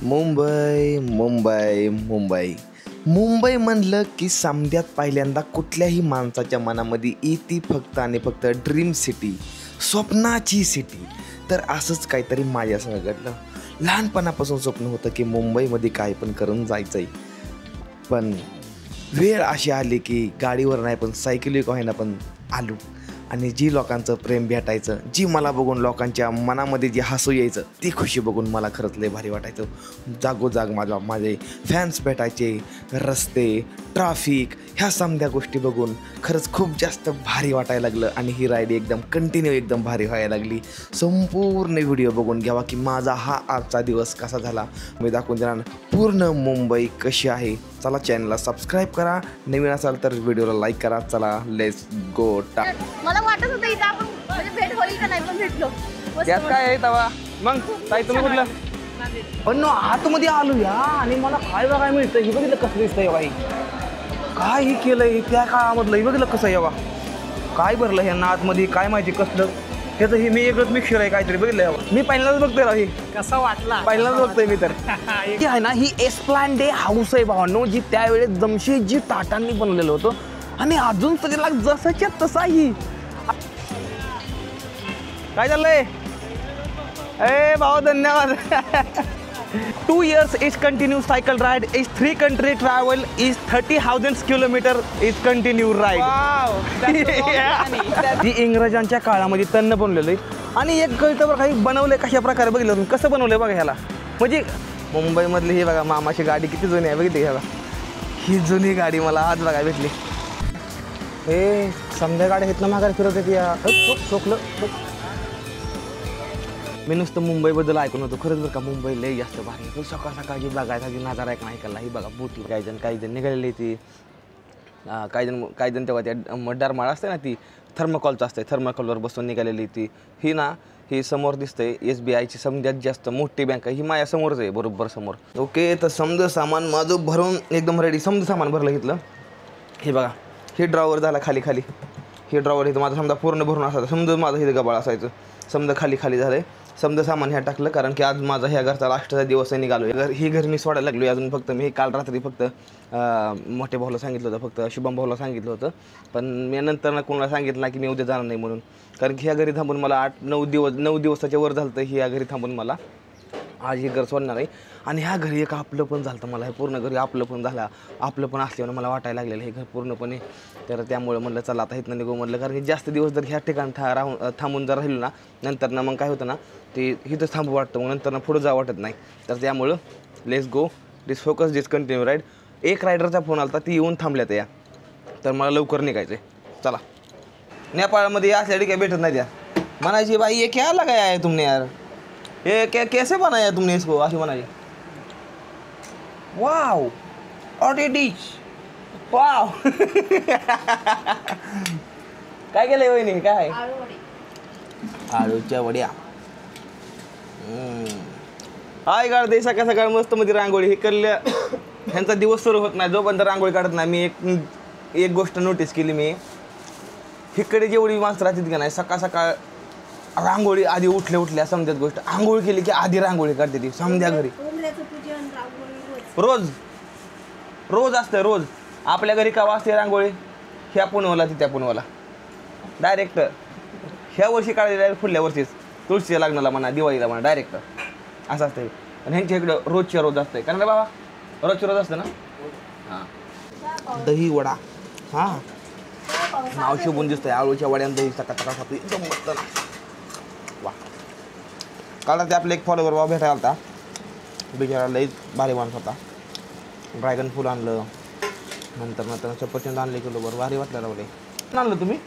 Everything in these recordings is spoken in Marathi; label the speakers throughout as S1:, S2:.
S1: मुंबई मुंबई मुंबई मुंबई म्हणलं की समध्यात पहिल्यांदा कुठल्याही माणसाच्या मनामध्ये येते फक्त आणि फक्त ड्रीम सिटी, स्वप्नाची सिटी. तर असंच काहीतरी माझ्यासंग घडलं. लहानपणापासून स्वप्न होतं की मुंबईमध्ये काय पण करून जायचं आहे. पण वेळ अशी आली की गाडीवर नाही पण सायकली का होईना पण आलो. आणि जी लोकांचं प्रेम भेटायचं, जी मला बघून लोकांच्या मनामध्ये जी हसू यायचं, ती खुशी बघून मला खरंच लय भारी वाटायचं. जागोजाग माझे फॅन्स भेटायचे, रस्ते, ट्राफिक, ह्या समध्या गोष्टी बघून खरंच खूप जास्त भारी वाटायला लागलं. आणि ही राईड एकदम कंटिन्यू एकदम भारी व्हायला लागली. संपूर्ण व्हिडिओ बघून घ्यावा की माझा हा आजचा दिवस कसा झाला, मी दाखवून देणार पूर्ण मुंबई कशी आहे. चला चॅनलला सबस्क्राईब करा, नवीन असाल तर व्हिडिओला लाईक करा. चला लेट्स गो.
S2: मला वाटत होतं इथं आपण म्हणजे भेट होईल का नाही पण भेटलो.
S3: त्यात काय आहे तवा मग ताई तुम्ही कुठलं पण आतमध्ये आलो या आणि मला काय बघायला मिळतं हे बघितलं कसं दिसतंय बाई. काय हे केलंय त्या काळामधलं हे बघितलं कसं आहे बा. काय भरलं ह्यांना आतमध्ये काय माहिती कसलं त्याचं हे मी एकच मिक्सर आहे काहीतरी बघितलं. मी पहिल्यांदाच बघतोय राव. हे कसा वाटला पहिल्यांदाच बघतोय मी. तर ही आहे ना ही एस्प्लॅन्डे हाऊस आहे भावांनो, जी त्यावेळेस जमशेदजी टाटांनी बनवलेलं होतं आणि अजून त्याला जसंच्या तसाही. काय चाललंय ए भाऊ धन्यवाद. 2 years is continuous cycle ride is 3 country travel is 30,000 kilometer is continue ride. ही इंग्रजांच्या काळामध्ये तन्न बनलेलं आहे. आणि एक कळतं बरं काही बनवलंय कशा प्रकारे बघितलं तुम्ही कसं बनवलंय बघा ह्याला. म्हणजे मुंबईमधली ही बघा मामाची गाडी किती जुनी आहे बघितली ह्याला. ही जुनी गाडी मला आज बघायला भेटली. हे समजा गाड्या घेतलं माघार फिरत येते या चोकलं. मी नुसतं मुंबईबद्दल ऐकून होतो खरंच बरं का. मुंबई लई जास्त भारी आहे. सकाळ सकाळची बघायचा की नजारा एक नाही ऐकायला. ही बघा बोटी काही जण निघालेली ती काही जण तेव्हा त्या मड्डार माळ असते ना ती थर्मकॉलचं असते, थर्मकॉलवर बसून निघालेली ती. ही ना ही समोर दिसते SBIची समजात जास्त मोठी बँक आहे. ही माझ्या समोरच आहे बरोबर समोर. ओके तर समजा सामान माझं भरून एकदम रेडी. समजा सामान भरलं घेतलं. हे बघा हे ड्रॉवर झाला खाली खाली. हे ड्रॉवर इथं माझं समजा पूर्ण भरून असायचं. समजा माझं हे गबाळ असायचं. समजा खाली खाली झालं आहे. समजा सामान ह्या टाकलं कारण की आज माझा ह्या घरचा लास्टचा दिवस आहे. निघालो ही घर मी सोडायला लागलो अजून. फक्त मी काल रात्री फक्त मोठ्या भाऊला सांगितलं होतं, फक्त शुभम भाऊला सांगितलं होतं. पण मी नंतर कोणाला सांगितलं नाही की मी उद्या जाणार नाही म्हणून. कारण की ह्या घरी थांबून मला 9 दिवसाच्या वर झालं तर ह्या घरी थांबून मला आज हे घर सोडणार आहे. आणि ह्या घरी एक आपलं पण झालं मला. हे पूर्ण घरी आपलं पण झालं. आपलं पण असल्यावर मला वाटायला लागलेलं हे घर पूर्णपणे. तर त्यामुळे म्हणलं चला आता इथनं निघू म्हटलं. कारण की जास्त दिवस जर ह्या ठिकाणी थांबून जर राहिलो ना नंतर ना मग काय होतं ना ते इथंच थांबू वाटतं. मग नंतर ना पुढं जावं वाटत नाही. तर त्यामुळं लेट्स गो डिस फोकस डिस कंटिन्यू राईड. एक रायडरचा फोन आला ती येऊन थांबल्यात या. तर मला लवकर निघायचं आहे. चला नेपाळमध्ये यासाठी काय भेटत नाही त्या म्हणायची बाई ये क्या लगाया है तुमने यार, ये कैसे बनाया तुमने इसको अशी म्हणायची. वाव ऑटे डिश वाव. काय केलंय वहिनी काय आळूच्या वड्या. हाय काढते सकाळ सकाळ मस्त मध्ये रांगोळी. हे करल्या ह्यांचा दिवस सुरू होत नाही जोपर्यंत रांगोळी काढत नाही. मी एक गोष्ट नोटीस केली. मी इकडे जेवढी माणसं राहतात का नाही सकाळ सकाळ रांगोळी आधी उठल्या समजत गोष्ट आंघोळ केली की आधी रांगोळी काढते ती समध्या घरी. रोज असते रोज. आपल्या घरी का वाजते रांगोळी ह्या पुणवला ती त्या पुणवला डायरेक्ट. ह्या वर्षी काढायला डायरेक्ट पुढल्या वर्षीच तुळशीच्या लग्नाला म्हणा दिवाळीला म्हणा डायरेक्ट असं असतं. आणि ह्यांच्या इकडं रोजच्या रोज असते कारण रे बाबा रोजच्या रोज असतं ना. हां दही वडा हां नाव शोभून दिसतंय. आळूच्या वड्यानं दही सकाळ सकाळ खातो एकदम मस्त ना. वा काल ते आपले एक फॉलोवर बाबा भेटायला होता. बिचारा लई भारी माणूस होता. ड्रॅगन फूल आणलं नंतर सफरचंद आणले किलोभर. भारी वाटलं रावले. आणलं तुम्ही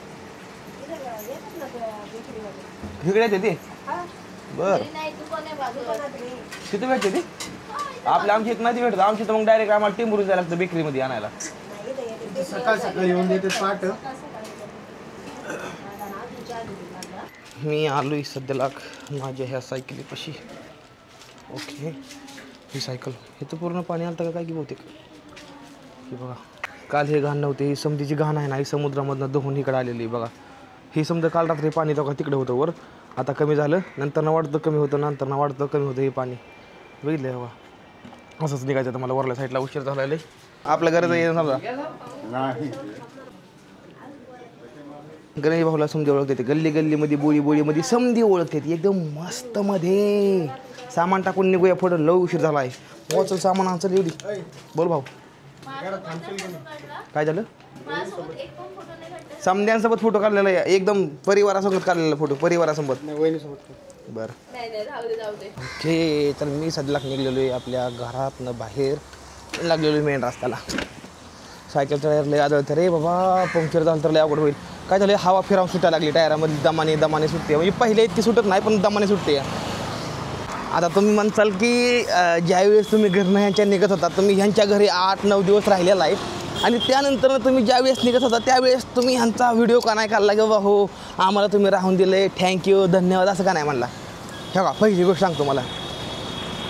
S3: इकडे येते ते बरं किती भेटते ती आपल्या आमची एक नाही भेटत. आमची तर मग डायरेक्ट आम्हाला टेंबूर जायला लागतं बेकरीमध्ये आणायला.
S4: सकाळ सकाळी येऊन देते पाट.
S1: मी आलोय सध्याला माझ्या ह्या सायकलीपाशी. ओके ही सायकल हे तर पूर्ण पाणी आलं का काय की बहुतेक. की बघा काल हे घाण नव्हते. ही समधीची घाण आहे ना ही समुद्रामधनं धुवून इकडे आलेली बघा. ही समजा काल रात्री पाणी तेव्हा तिकडे होतं वर. आता कमी झालं नंतर वाढतं कमी होतं नंतर वाढतं कमी होतं हे पाणी बघितलं बाबा.
S3: असंच निघायचं तर मला वरल्या साईडला उशीर झालेला आहे. आपल्या घराचं येणं समजा गणेश भाऊला समधी ओळखते, गल्ली गल्लीमध्ये बोळी बोळीमध्ये समधी ओळखते, एकदम मस्त मध्ये. सामान टाकून निघूया पुढं, लव उशीर झाला आहे. पोहोचल सामान आमचं एवढी. बोल भाऊ काय झालं? समध्यांसोबत फोटो काढलेला आहे, एकदम परिवारासोबत काढलेला फोटो, परिवारासोबत. बरं ओके. तर मी सध्या निघलेलो आहे आपल्या घरातनं बाहेर, लागलेलो मेन रस्त्याला. सायकल टायर लय आदळतं रे बाबा, पंक्चर झालं तर लय अवघड होईल. काय झालं, हवा फिरावून सुटायला लागली टायरामध्ये, दमाने दमाने सुटते. म्हणजे पहिले इतकी सुटत नाही पण दमाने सुटते. आता तुम्ही म्हणसाल की ज्यावेळेस तुम्ही घरनं ह्यांच्या निघत होता, तुम्ही ह्यांच्या घरी 8-9 दिवस राहिलेला आहे आणि त्यानंतर तुम्ही ज्यावेळेस निघत होता त्यावेळेस तुम्ही ह्यांचा व्हिडिओ का नाही काढला की बाबा हो आम्हाला तुम्ही राहून दिले, थँक्यू, धन्यवाद, असं का नाही म्हणला? हे बघा पहिली गोष्ट सांगतो, मला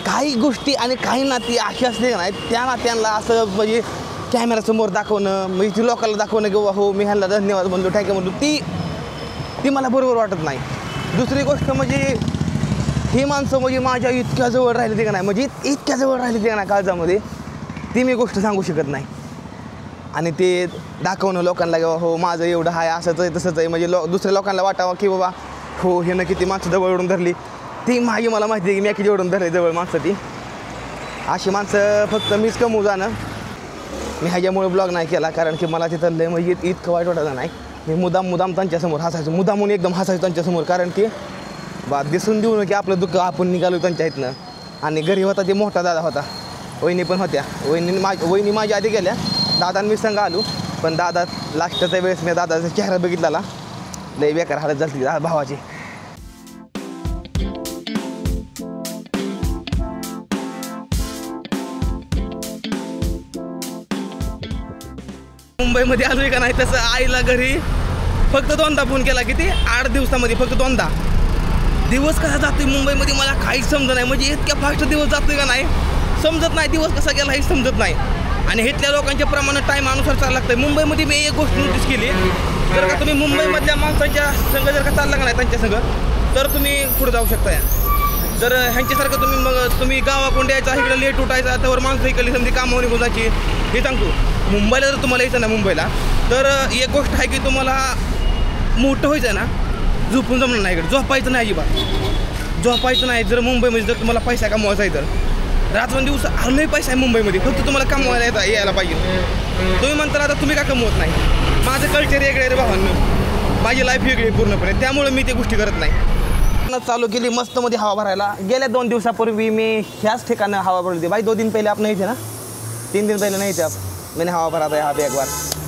S3: काही गोष्टी आणि काही नाती अशी असते का नाही, त्या नात्यांना असं म्हणजे कॅमेरासमोर दाखवणं, म्हणजे ती लोकांना दाखवणं की बाबा हो मी ह्यांना धन्यवाद म्हणलो, थँक्यू म्हणलो, ती मला बरोबर वाटत नाही. दुसरी गोष्ट म्हणजे ही माणसं म्हणजे माझ्या इतक्या जवळ राहिली ते का नाही, म्हणजे इतक्या जवळ राहिली ते का नाही काळजामध्ये, ती मी गोष्ट सांगू शकत नाही. आणि ते दाखवणं लोकांना की हो माझं एवढं आहे, असंच आहे तसंच आहे, म्हणजे दुसऱ्या लोकांना वाटावं की बाबा हो हे ना किती माणसं जवळ ओढून धरली, ती माझी मला माहिती आहे की मी किती ओढून धरली जवळ माणसं. ती अशी माणसं फक्त मीच कमवू जाणं. मी ह्याच्यामुळे ब्लॉग नाही केला कारण की मला तिथं लय म्हणजे इतकं वाईट वाटायचं नाही. मी मुदाम त्यांच्यासमोर हसायचो, मुदामून एकदम हसायचो त्यांच्यासमोर, कारण की दिसून देऊ नये की आपलं दुःख आपण निघालो त्यांच्या इथनं. आणि घरी होता ते मोठा दादा होता, वहिनी पण होत्या. वहिनी माझ्या आधी गेल्या, दादा मी संग आलो, पण दादा लास्टच्या वेळेस मी दादाचा चेहरा बघितला, लय बेकार हालत झाली भावाची. मुंबईमध्ये आलोय का नाही तसं आईला घरी फक्त 2दा फोन केला, किती 8 दिवसामध्ये फक्त 2दा. दिवस कसा जातोय मुंबईमध्ये मला काहीच समजत नाही, म्हणजे इतक्या फास्ट दिवस जातोय का नाही समजत नाही, दिवस कसा गेला हे समजत नाही. आणि इथल्या लोकांच्या प्रमाणे टाईम अनुसार चाललं लागतं. मुंबईमध्ये मी एक गोष्ट नोटीस केली, जर का तुम्ही मुंबईमधल्या माणसांच्या संघ जर का चालला का नाही त्यांच्या संघ, तर तुम्ही पुढे जाऊ शकता. जर ह्यांच्यासारखं तुम्ही गावाकडून यायचा, इकडे लेट उठायचा, त्यावर माणसं इकडली समजी कामावर निघून जायची. हे सांगतो, मुंबईला जर तुम्हाला यायचं ना मुंबईला, तर एक गोष्ट आहे की तुम्हाला मोठं व्हायचं आहे ना, झोपून जमणार नाही, इकडे झोपायचं नाही, अजिबात झोपायचं नाही. जर मुंबईमध्ये जर तुम्हाला पैसा कमवायचा आहे तर रात्रंदिवस लय पैसा आहे मुंबईमध्ये, फक्त तुम्हाला कमवायला यायला पाहिजे. तुम्ही म्हणता आता तुम्ही का कमवत नाही, माझं कल्चर वेगळं आहे रे भावांनो, माझी लाईफ वेगळी आहे पूर्णपणे, त्यामुळे मी ते गोष्टी करत नाही. चालू केली मस्तमध्ये हवा भरायला. गेल्या 2 दिवसापूर्वी मी ह्याच ठिकाणं हवा भरली भाई. 2 दिन पहिले आपण नाही थे ना, 3 दिन पहिले नाही थे आप, मैंने हवा भरा था यहाँ पे एक बार.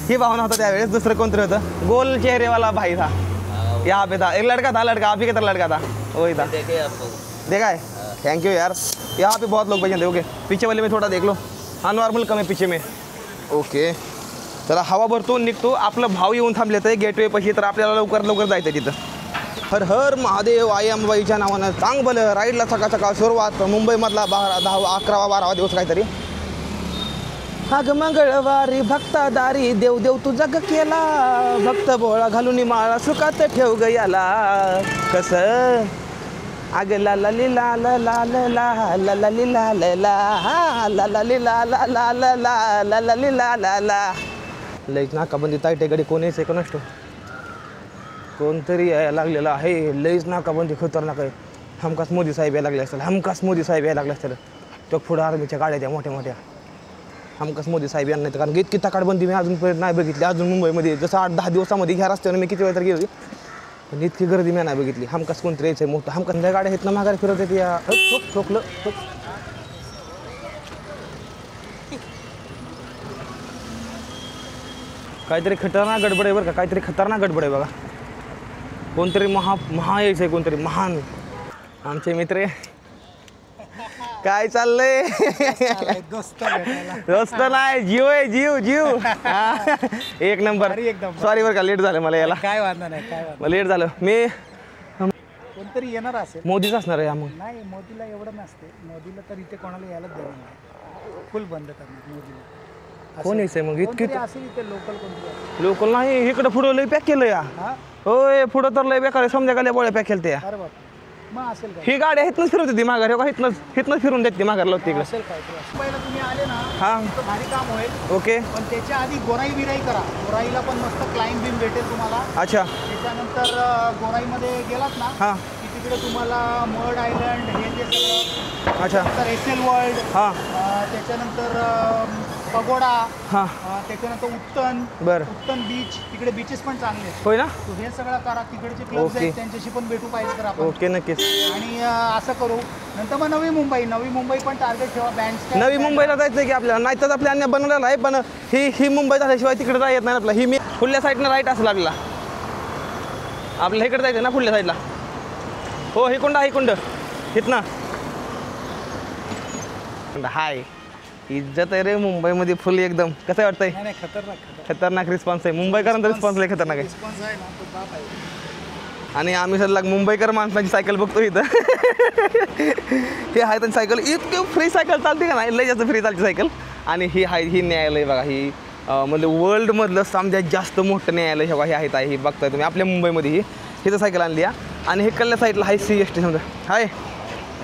S3: ही भावना होता त्यावेळेस. दुसरं कोणतरी होतं, गोल चेहरे वाला भाई था, यहाँ पे था, एक लड़का था, लड़का आप ही की तरह लड़का था, वही था. देखा है, थैंक यू यार. यहाँ पे बहुत लोग बैठे थे. ओके, पीछे वाले में थोड़ा देख लो, हाँ नॉर्मल कम आहे पीछे में. ओके, चला हवा भरतो निघतो. आपलं भाव येऊन थांबले तर गेटवे पाशी, तर आपल्याला लवकर जायचं तिथं. हर हर महादेव आई अंबाईच्या नावानं चांग भलं राईडला सकाळ सुरुवात. मुंबईमधला 11वा 12वा दिवस काहीतरी. अग मंगळवारी भक्तादारी देव देव तू जग केला, भक्त बोळा घालून माळा सुखात ठेव गयाला. कसं अग ला ला ली ला ला ला ला ला ला ला ली ला ला ला ला ला ली ला ला ला ला ला ला ला ली ला ला ला. लईच नाकाबंदी ताईटे गडी कोण यायचं कोण असतो, कोणतरी यायला लागलेला आहे. लईच नाकाबंदी खतरनाक आहे. हमखास मोदी साहेब यायला लागले असतील, हमखास मोदी साहेब यायला लागले असतील. तो पुढं आर्मीच्या गाड्या त्या मोठ्या मोठ्या, हमखास मोदी साहेब यांना नाही. कारण की इतकी तकाडबंदी मी अजूनपर्यंत नाही बघितली. अजून मुंबईमध्ये जसं 8-10 दिवसामध्ये ह्या रस्त्यावर मी किती वेळा तर गेली, पण इतकी गर्दी मी नाही बघितली. हमखास कोणतरी यायचं मोठं, हमखास त्या गाड्या आहेत ना माघारी फिरत येते. या ठोकलं काहीतरी खतरनाक गडबड आहे बरं का, काहीतरी खतरनाक गडबड आहे बघा. कोणतरी महा यायचं आहे, कोणतरी महान. आमचे मित्र काय चाललंय, दोस्त नाही जीव आहे, जीव. एक नंबर. सॉरी बरं का लेट झालं मला यायला.
S4: काय वाटणार नाही, काय वाटणार
S3: लेट झालं. मी
S4: कोणतरी येणार असेल.
S3: मोदीच असणार आहे मग.
S4: नाही, मोदीला एवढं नसते. मोदीला तर इथे कोणाला यायला देणार नाही, फुल बंद करणार मोदीला.
S3: कोण यायचंय मग इतकी
S4: असेल इथे लोकल कोणतरी.
S3: लोकल नाही, इकडं पुढं लय पॅक केलं या. होय पुढं तर लय बेकार समजा का लय बोळ्या पॅक केलं त्या.
S4: अरे बाप, मग असेल काय
S3: ही गाडी इथनंच फिरवते ती माघार हो का इथनंच फिरून देते माघारला होती इकडे
S4: असेल काय मुंबईला तुम्ही आले ना
S3: हां
S4: तर भारी काम होईल
S3: ओके
S4: पण त्याच्या आधी गोराई बिराई करा गोराईला पण मस्त क्लाइंब बिम भेटेल तुम्हाला
S3: अच्छा
S4: त्याच्यानंतर गोराईमध्ये गेलात ना
S3: हां
S4: की तिकडे तुम्हाला मड आयलंड हे ते सगळं
S3: अच्छा
S4: नंतर एसेल वर्ल्ड
S3: हां
S4: त्याच्यानंतर पगोडा
S3: हां
S4: त्याच्यानंतर उत्तन बीच तिकडे बीचेस पण चांगले आहेत
S3: होय ना
S4: तो हे सगळं करा तिकडचे क्लब्स
S3: ओके.
S4: आहेत त्यांच्याशी पण भेटू पाहिजे तर आपण
S3: ओके नक्कीच
S4: आणि असं करू नंतर मग नवी मुंबई पण टार्गेट ठेवा बँड
S3: नवी मुंबईला जायचं की आपल्याला नाही तर आपल्या अन्य बनवलेला आहे पण ही मुंबई झाल्याशिवाय तिकडे जायत नाही आपला ही मी पुढल्या साईडनं राईट असं लागला आपल्याला इकडे जायचं ना पुढल्या साईडला हो ही कुंड इथनं हाय इज्जत आहे रे मुंबईमध्ये फुल एकदम कसं वाटतंय
S4: नाही खतरनाक
S3: खतरनाक रिस्पॉन्स आहे मुंबईकरांचा रिस्पॉन्स लय खतरनाक आहे
S4: रिस्पॉन्स आहे ना तो बाप आहे
S3: आणि आम्ही सर मुंबईकर माणसाची सायकल बघतो इथं हे आहे तर सायकल इतकी फ्री सायकल चालते का नाही लय जास्त फ्री चालते सायकल आणि ही आहे ही न्यायालय बघा ही म्हणजे वर्ल्डमधलं समजा जास्त मोठं न्यायालय हे बघा हे आहेत ही बघताय तुम्ही आपल्या मुंबईमध्ये ही तर सायकल आणली आहे आणि हे कल्ल्या साईडला हाय CST समजा हाय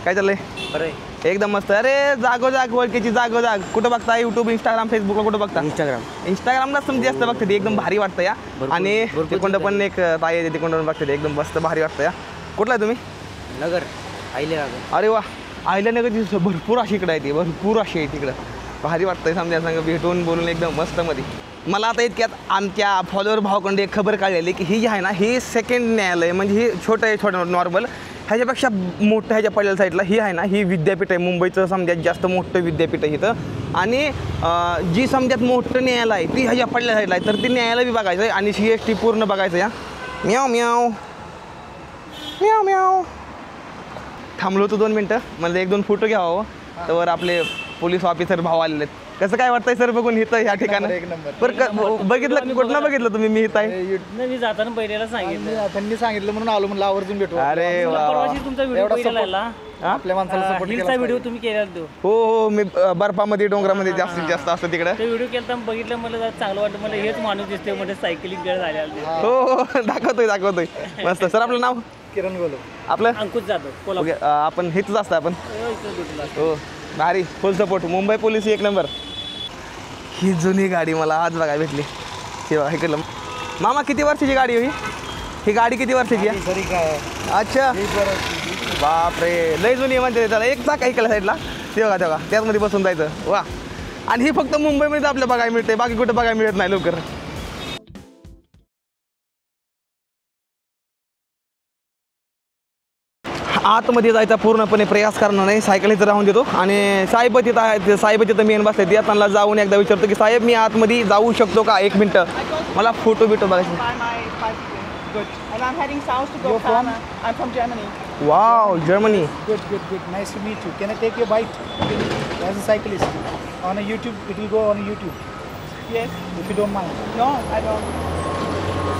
S3: काय चाललंय
S5: बरं
S3: एकदम मस्त अरे जागोजाग ओळखीची जागोजाग कुठं बघता यूट्यूब इंस्टाग्राम फेसबुकला कुठं बघता इंस्टाग्रामला समजा जास्त बघते ती एकदम भारी वाटतं या आणि तिकोंड पण एक ताई आहे तिकोंड पण बघते एकदम मस्त भारी वाटतं या कुठला आहे तुम्ही
S5: नगर आईलेनगर
S3: अरे वा आयल्यानगरची भरपूर अशी इकडं आहे ती भरपूर अशी आहे तिकडं भारी वाटतंय समजा सांग भेटून बोलून एकदम मस्त मध्ये मला आता इतक्यात आमच्या फॉलोअर भावाकडून एक खबर काढलेली की ही जी आहे ना ही सेकंड न्यायालय म्हणजे ही छोटं नॉर्मल ह्याच्यापेक्षा मोठं ह्याच्या पहिल्या साईडला ही आहे ना ही विद्यापीठ आहे मुंबईचं समजात जास्त मोठं विद्यापीठ आहे इथं आणि जी समजात मोठं न्यायालय आहे ती ह्याच्या पहिल्या साईडला आहे तर ती न्यायालय बी बघायचं आहे आणि CST पूर्ण बघायचं या म्याव म्याव म्याव म्याव थांबलो होतो 2 मिनटं म्हणजे 1-2 फोटो घ्यावं तर आपले पोलीस ऑफिसर भाव आलेले आहेत कसं काय वाटतंय सर बघून इथं ह्या ठिकाणी बरं बघितलं कुठं बघितलं तुम्ही मी इथं आहे
S5: मी जाताना पहिल्याला सांगितलं
S4: त्यांनी सांगितलं म्हणून आलो म्हणलं आवर्जून भेटू
S3: अरे वा
S5: परवाशी तुमचा व्हिडिओ पहिला
S4: आपल्या माणसाला सपोर्ट
S5: हिलचा व्हिडिओ तुम्ही केला तो
S3: हो मी बर्फामध्ये डोंगरामध्ये जास्तीत जास्त असतं तिकडं
S5: तो व्हिडिओ केला बघितलं मला जरा चांगलं वाटतं मला हेच माणूस दिसते म्हणजे सायकलिंग गळ झाल्या
S3: हो दाखवतोय मस्त सर आपलं नाव
S4: किरण गोलो
S3: आपलं
S5: अंकुश जाधव कोल्हापूर
S3: ओके आपण हेच असतं आपण
S5: इथं भेटला
S3: हो भारी full support Mumbai police 1 number ही जुनी गाडी मला आज बघायला भेटली हे बघा इकडलं मामा किती वर्षाची गाडी आहे ही गाडी किती वर्षाची आहे
S4: सरी काय
S3: अच्छा बापरे लय जुनी म्हणते त्याला एक चाक ऐकला साईडला ते बघा त्यामध्ये बसून जायचं वा आणि ही फक्त मुंबईमध्ये आपल्याला बघायला मिळते बाकी कुठं बघायला मिळत नाही लवकर आतमध्ये जायचा पूर्णपणे प्रयास करणार नाही सायकल इथं राहून देतो आणि साहेब तिथं मेन बसले ते त्यांना जाऊन एकदा विचारतो की साहेब मी आतमध्ये जाऊ शकतो का 1 मिनटं मला फोटो बघायचे
S6: And I'm heading south to go Ghana. I'm from Germany.
S3: Wow Germany
S4: good nice to meet you can I take your bite as a cyclist on a YouTube it will go on YouTube
S6: Yes.
S4: if you don't mind
S6: No, I don't.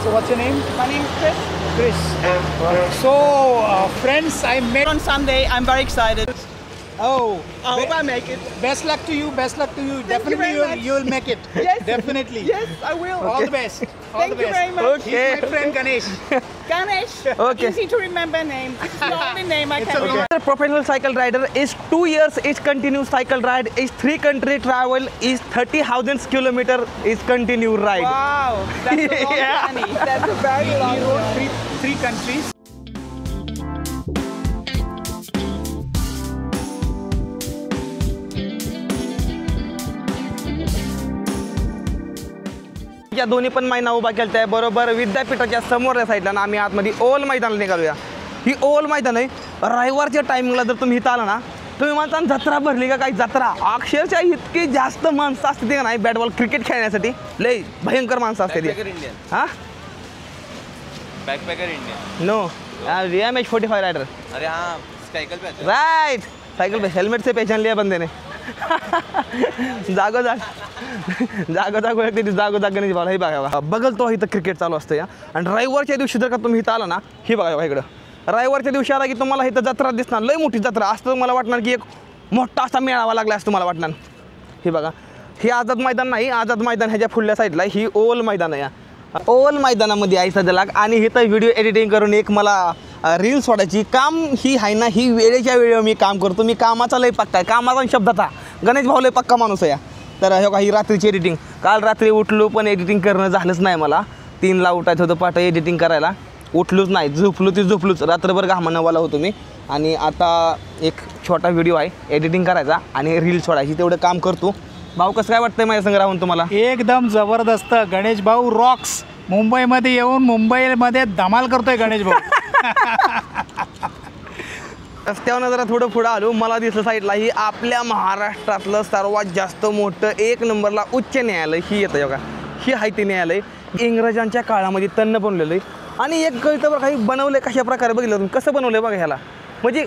S4: so what's your name
S6: My name is Chris.
S4: Chris so friends I met
S6: On Sunday, I'm very excited.
S4: oh
S6: I hope I make it.
S4: best luck to you definitely
S6: very much.
S4: you'll make it
S6: Yes.
S4: definitely
S6: Yes, I will.
S4: all the best all
S6: Thank
S4: the
S6: you
S4: best
S6: very much.
S3: Okay.
S4: he's my friend Ganesh
S6: Ganesh.
S3: Okay.
S6: Easy to remember name. It's the only name I
S4: It's
S6: can
S4: a
S6: remember.
S3: Professional cycle rider is 2 years is continuous cycle ride is 3 country travel is 30,000 kilometer is continue ride.
S6: Wow, that's a long
S3: Yeah.
S6: journey. That's a very long
S4: he wrote
S6: journey.
S4: three countries
S3: या दोन्ही पण महिना उभा केलं आहे बरोबर विद्यापीठाच्या समोरच्या साईडला ना आम्ही आतमध्ये ओल मैदानाला निघालूया ही ओल मैदान आहे रविवारच्या टायमिंगला जर तुम्ही इथं आला ना तुम्ही म्हणता जत्रा भरली का काही जत्रा अक्षरशः इतकी जास्त माणसं असते ते का नाही बॅट बॉल क्रिकेट खेळण्यासाठी लय भयंकर माणसं असते ती हां
S5: बॅकपॅकर इंडिया
S3: नो MH45 राइडर
S5: अरे हाँ साइकिल पे आते
S3: राइट साइकिल पे हेलमेट से पहचान लिया बंदे ने जागोजाग गणेश बाबा हे बघा बघल तो इथं क्रिकेट चालू असतं या आणि रविवारच्या दिवशी जर का तुम्ही इथं आला ना ही बघा इकडं रविवारच्या दिवशी आला की तुम्हाला इथं जत्रा दिसणार लय मोठी जत्रा असतं मला वाटणार की एक मोठा असा मेळावा लागला असं तुम्हाला वाटणार हे बघा ही आझाद मैदान नाही आझाद मैदान ह्याच्या पुढल्या साईडला ही ओल मैदान आहे ओल मैदानामध्ये आहे सध्याला आणि इथं व्हिडिओ एडिटिंग करून एक मला रील सोडायची काम ही आहे ना, ही वेळेच्या वेळेवर मी काम करतो. मी कामाचा लय पक्का आहे, कामाचा आणि शब्दाचा. गणेश भाऊ लय पक्का माणूस आहे या. तर हे काही रात्रीची एडिटिंग, काल रात्री उठलो पण एडिटिंग करणं झालंच नाही मला. 3ला उठायचं होतं पाठ एडिटिंग करायला, उठलोच नाही, झोपलोच. रात्रभर घामानवाला होतो मी. आणि आता एक छोटा व्हिडिओ आहे एडिटिंग करायचा आणि रील सोडायची, तेवढं काम करतो. भाऊ कसं काय वाटतंय माझ्या संग राहून तुम्हाला?
S4: एकदम जबरदस्त. गणेश भाऊ रॉक्स. मुंबईमध्ये येऊन मुंबईमध्ये धमाल करतोय गणेश भाऊ.
S3: रस्त्यावर जरा थोडं पुढं आलो, मला दिसलं साईडला ही आपल्या महाराष्ट्रातलं सर्वात जास्त मोठं 1 नंबरला उच्च न्यायालय ही येतं बघा. ही आहे ते न्यायालय इंग्रजांच्या काळामध्ये तन्न बनलेलं आहे. आणि एक कळतं बरं काही बनवलं आहे, कशा प्रकारे बघितलं तुम्ही कसं बनवलं आहे बघा. ह्याला म्हणजे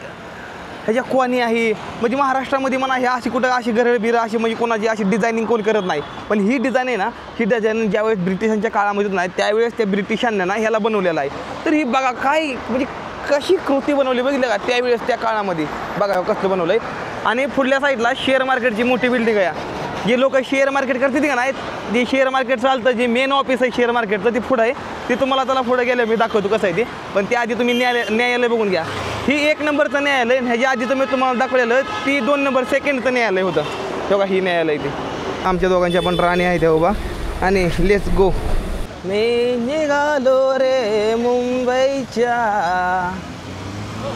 S3: ह्याच्या कोणी आहे, म्हणजे महाराष्ट्रामध्ये म्हणा ह्या अशी कुठं अशी घरं बिरं अशी म्हणजे कोणाची अशी डिझायनिंग कोण करत नाही. पण ही डिझाईन आहे ना, ही डिझाईन ज्यावेळेस ब्रिटिशांच्या काळामध्ये नाही त्यावेळेस त्या ब्रिटिशांना ना ह्याला बनवलेलं आहे. तर ही बघा काय म्हणजे कशी कृती बनवली बघितलं का त्यावेळेस त्या काळामध्ये, बघा कसं बनवलं आहे. आणि पुढल्या साईडला शेअर मार्केटची मोठी बिल्डिंग आहे. जे लोक शेअर मार्केट करते का नाही, जे शेअर मार्केट चालतं, जे मेन ऑफिस आहे शेअर मार्केटचं ते पुढं आहे. ते तुम्हाला त्याला पुढे गेलं मी दाखवतो कसं आहे ते. पण त्याआधी तुम्ही न्यायालय बघून घ्या. ही 1 नंबरचं न्यायालय, ह्याच्या आधी तुम्ही तुम्हाला दाखवलेलं ती 2 नंबर सेकंडचं न्यायालय होतं. तेव्हा ही न्यायालय ते आमच्या दोघांच्या पण राणी आहे ते उभा. आणि लेट्स गो. मी निघालो रे मुंबईच्या,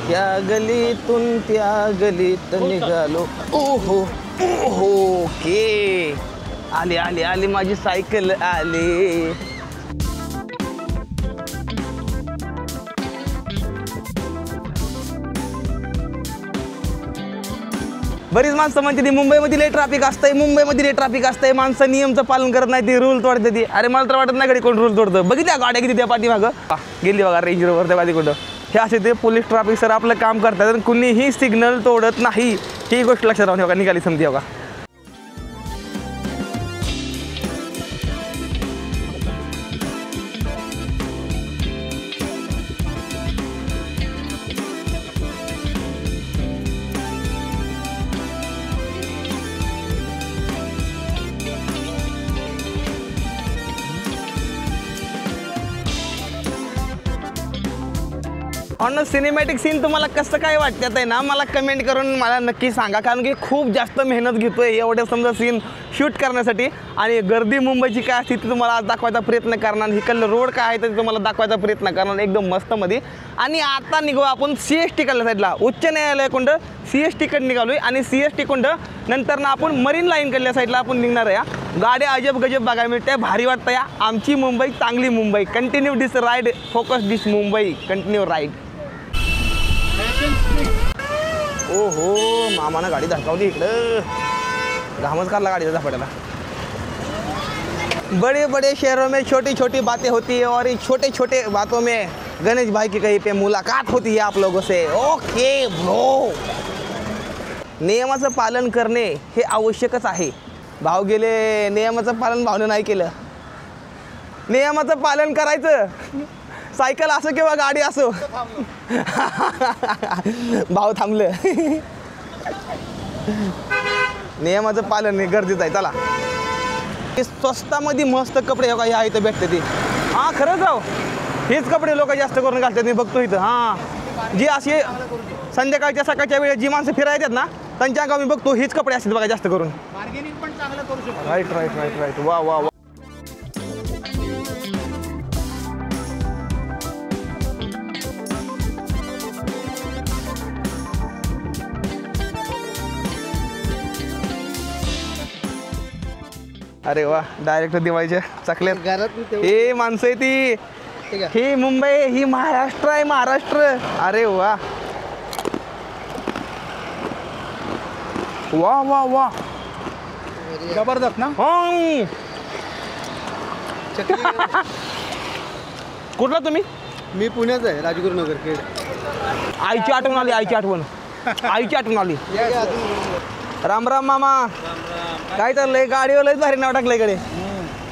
S3: त्या गलीतून त्या गलीत निघालो. ओहो ओहो के आली आली आली माझी सायकल आली. बरीच माणसं म्हणते ती मुंबईमध्ये लय ट्रॅफिक असतंय, माणसं नियमचं पालन करत नाही, ती रूल तोडते ती. अरे मला तर वाटत नाही गाडी कोण रूल तोडतं. बघितल्या गाड्या किती त्या पाठीमागं गेली बघा, रेंज रोवर त्या पाठीकडं. हे असे ते पोलीस ट्रॅफिक सर आपलं काम करतात, कुणीही सिग्नल तोडत नाही. ही गोष्ट लक्षात राहून बघा, निघाली समजी बघा. ऑन सिनेमॅटिक सीन तुम्हाला कसं काय वाटतं आहे ना, मला कमेंट करून मला नक्की सांगा. कारण की खूप जास्त मेहनत घेतो आहे एवढं समजा सीन शूट करण्यासाठी. आणि गर्दी मुंबईची काय असते ती तुम्हाला आज दाखवायचा प्रयत्न करणार. इकडलं रोड काय आहे ते तुम्हाला दाखवायचा प्रयत्न करणार एकदम मस्तमध्ये. आणि आता निघू आपण CST कडल्या साईडला, उच्च न्यायालय कोंड CST कडे निघालो आहे. आणि CST कोंड नंतर ना आपण मरीन लाईन कडल्या साईडला आपण निघणार आहे. गाड्या अजब गजब बघायला मिळते, भारी वाटतं या. आमची मुंबई चांगली Mumbai. Continue this ride, focus this Mumbai, continue ride. ओ हो मामानं गाडी धडकावली इकडं, घामच काढला गाडीचा झपाट्याला. बड़े बड़े शहरों में छोटी छोटी बातें होती है और छोटे छोटे बातों में गणेश भाई की कहीं पे मुलाकात होती है आप लोगों से. Okay bro. नियमाचं पालन करणे हे आवश्यकच आहे. भाव गेले, नियमाचं पालन भावनं नाही केलं. नियमाचं पालन करायचं, सायकल असो किंवा गाडी असो. भाव थांबलं. नियमाचं पालन हे गरजेचं आहे. चला स्वस्तामध्ये मस्त कपडे बघा ह्या इथं भेटते ती. हां खरंच राव, हेच कपडे लोक जास्त करून घालतात मी बघतो इथं. हां जी असे संध्याकाळच्या सकाळच्या वेळेस जी माणसं फिरायला येतात ना त्यांच्या अंगावर मी बघतो हेच कपडे असतात बघा जास्त करून.
S4: बार्गेनिंग पण चांगलं करू शकतो.
S3: Right right right right. वा वा वा. अरे वा, डायरेक्ट दिवाळीच्या चकल्यात घरात हे माणसं आहे ती. ही मुंबई, ही महाराष्ट्र आहे, महाराष्ट्र. अरे वा वा वा वा,
S4: जबरदस्त ना.
S3: कुठला तुम्ही?
S7: मी पुण्याचा आहे, राजगुरुनगर खेड.
S3: आईची आठवण आली, आईची आठवण, आईची आठवण आली. राम राम मामा. काय तर लय गाडीवर लयच भारी नाव टाकलं इकडे,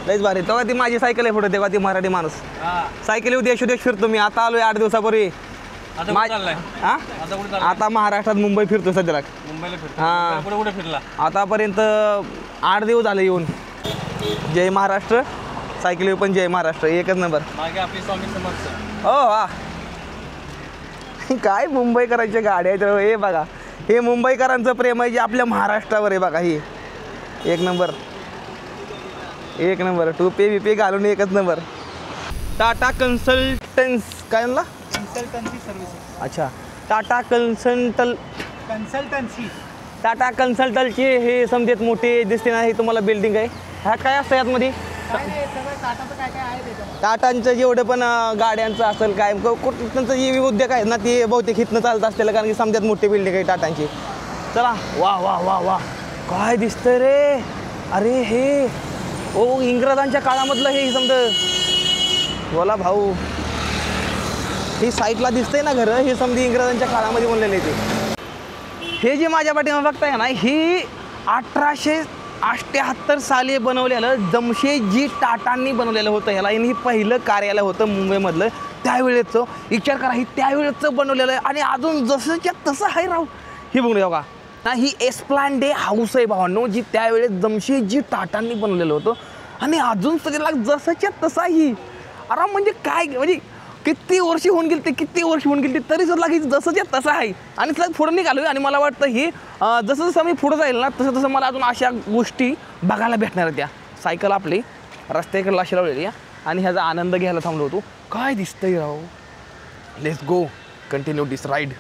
S3: लयच भारी. तेव्हा ती माझी सायकल आहे पुढे, तेव्हा ती मराठी माणूस सायकल येऊ देश देश फिरतो मी. आता आलोय 8 दिवसापूर्वी. आता महाराष्ट्रात मुंबई फिरतो सध्याला. हां आतापर्यंत 8 दिवस झाले येऊन. जय महाराष्ट्र. सायकल येऊ पण जय महाराष्ट्र, एकच नंबर. हो हा काय मुंबईकरांच्या गाड्या आहेत हे बघा. हे मुंबईकरांचं प्रेम आहे जे आपल्या महाराष्ट्रावर आहे बघा. ही एक नंबर टोपे बिपे घालून एकच नंबर. टाटा कन्सल्टन्स काय म्हणला?
S4: Consultancy services.
S3: अच्छा टाटा टाटा कन्सल्टन्सी हे समजेत मोठे दिसते ना. हे तुम्हाला बिल्डिंग आहे. ह्या काय असतं यातमध्ये?
S4: काय नाही, सगळं टाटाचं काय काय आहे त्याच्यामध्ये.
S3: टाटांचं जेवढं पण गाड्यांचं असेल काय त्यांचं जे उद्योग आहेत ना ते बहुतेक हितनं चालत असलेलं, कारण की समजात मोठी बिल्डिंग आहे टाटांची. चला वा वा वा वा काय दिसतंय रे. अरे हे ओ इंग्रजांच्या काळामधलं हे समज बोला भाऊ. ही साईडला दिसतंय ना घरं, हे समजे इंग्रजांच्या काळामध्ये बनलेले ते. हे जे माझ्या पाठीमागे बघताय ना ही 1878 साली बनवलेलं जमशेदजी टाटांनी बनवलेलं होतं. ह्याला हे पहिलं कार्यालय होतं मुंबईमधलं त्यावेळेचं. विचार करा ही त्यावेळेचं बनवलेलं आहे आणि अजून जसंच्या तसं आहे राव. ही बघूया बघा ना. ही एस्प्लांडे हाऊस आहे भावांनो, जी त्यावेळेस जमशेदजी टाटांनी बनवलेलं होतं आणि अजून सगळ्याला जसंच्या तसा ही. अरे म्हणजे काय म्हणजे किती वर्ष होऊन गेली तरी सुद्धा की जसंच्या तसं आहे. आणि त्याला पुढं निघालो आणि मला वाटतं ही जसं जसं मी पुढं जाईल ना तसं मला अजून अशा गोष्टी बघायला भेटणार आहेत. त्या सायकल आपली रस्त्याकडे अशी लावलेली आहे आणि ह्याचा आनंद घ्यायला थांबलो होतो. काय दिसतंय राव. Let's go continue this ride.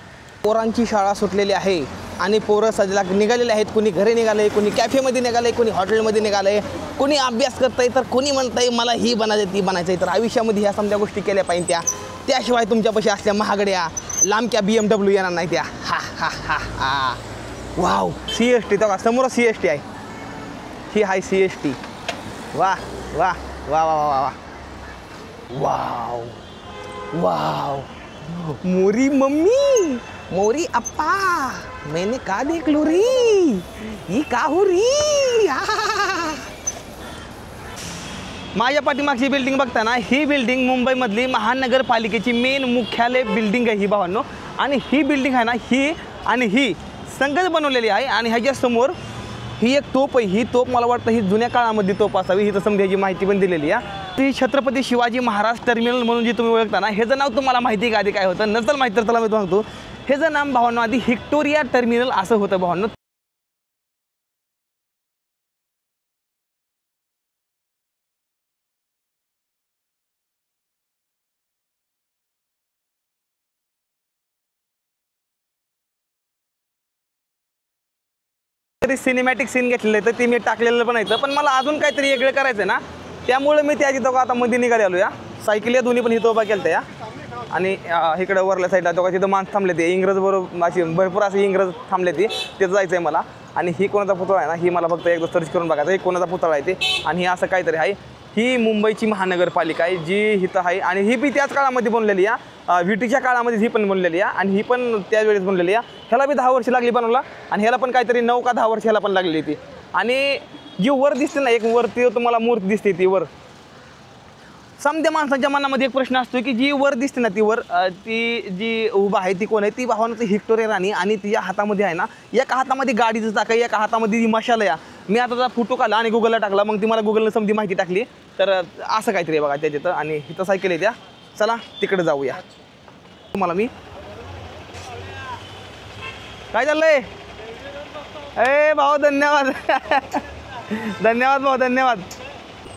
S3: पोरांची शाळा सुटलेली आहे आणि पोरं सजला निघालेले आहेत. कोणी घरी निघाले, कोणी कॅफेमध्ये निघाले, कोणी हॉटेलमध्ये निघाले, कोणी अभ्यास करतंय तर कोणी म्हणतंय मला ही बनायचं ती बनायचं आहे. तर आयुष्यामध्ये ह्या समजा गोष्टी केल्या पाहिजे त्याशिवाय तुमच्यापाशी असल्या महागड्या लांबक्या BMW येणार नाही त्या. हा हा हा हा वाव. CST तेव्हा समोर CST आहे. ही आहे CST. वा वा वा वा वा वा वाव वाव. मोरी मम्मी मोरी अप्पा मैंने का देख लो री ही का हो री. माझ्या पाठीमागची बिल्डिंग बघता ना ही बिल्डिंग मुंबईमधली महानगरपालिकेची मेन मुख्यालय बिल्डिंग आहे ही भावांनो. आणि ही बिल्डिंग आहे ना ही आणि ही संगत बनवलेली आहे. आणि ह्याच्या समोर ही एक तोप आहे. ही तोप मला वाटतं ही जुन्या काळामध्ये तोप असावी. ही तर समजा ह्याची माहिती पण दिलेली आहे. ती छत्रपती शिवाजी महाराज टर्मिनल म्हणून जी तुम्ही ओळखता ना ह्याचं नाव तुम्हाला माहिती का आधी काय होतं? नसेल माहिती तर त्याला मी सांगतो. ह्याचं नाव भावांनो आधी व्हिक्टोरिया टर्मिनल असं होतं भावांनो. सिनेमॅटिक सीन घेतलेलं आहे तर ते मी टाकलेलं पण आहे. पण मला अजून काहीतरी वेगळं करायचं आहे ना त्यामुळे मी त्याची तो आता मध्ये निघाले आलो. या सायकल या दोन्ही पण ही तोबा केलं या. आणि इकडं वरल्या साईडला तो तिथं माणसं थांबले ते इंग्रज बरोबर अशी भरपूर असे इंग्रज थांबले ते तिथं जायचं आहे मला. आणि ही कोणाचा पुतळा आहे ना ही मला फक्त एकदा सर्च करून बघायचं ही कोणाचा पुतळा आहे ते. आणि ही असं काहीतरी आहे. ही मुंबईची महानगरपालिका आहे जी हिथं आहे आणि ही बी त्याच काळामध्ये बनलेली आहे. व्हिटीच्या काळामध्ये ही पण बनलेली आहे आणि ही पण त्याच वेळेस बनलेली आहे. ह्याला बी 10 वर्ष लागली बनवला आणि ह्याला पण काहीतरी 9 का 10 वर्ष ह्याला पण लागली ती. आणि जी वर दिसते ना एक वरती तुम्हाला मूर्ती दिसते ती वर. समजा माणसाच्या मनामध्ये एक प्रश्न असतो की जी वर दिसते ना ती वर ती जी उभा आहे ती कोण आहे? ती भावांची व्हिक्टोरिया राणी. आणि तिच्या हातामध्ये आहे ना एका हातामध्ये गाडीचं चाक आहे, एका हातामध्ये ती मशाल आहे. मी आता त्याचा फोटो काढला आणि गुगलला टाकला. मग ती मला गुगलनं समजी माहिती टाकली. तर असं काहीतरी आहे बघा त्याच्यात. आणि इथं सायकल आहे त्या. चला तिकडे जाऊया. तुम्हाला मी काय चाललंय? ए भाऊ धन्यवाद. धन्यवाद भाऊ धन्यवाद.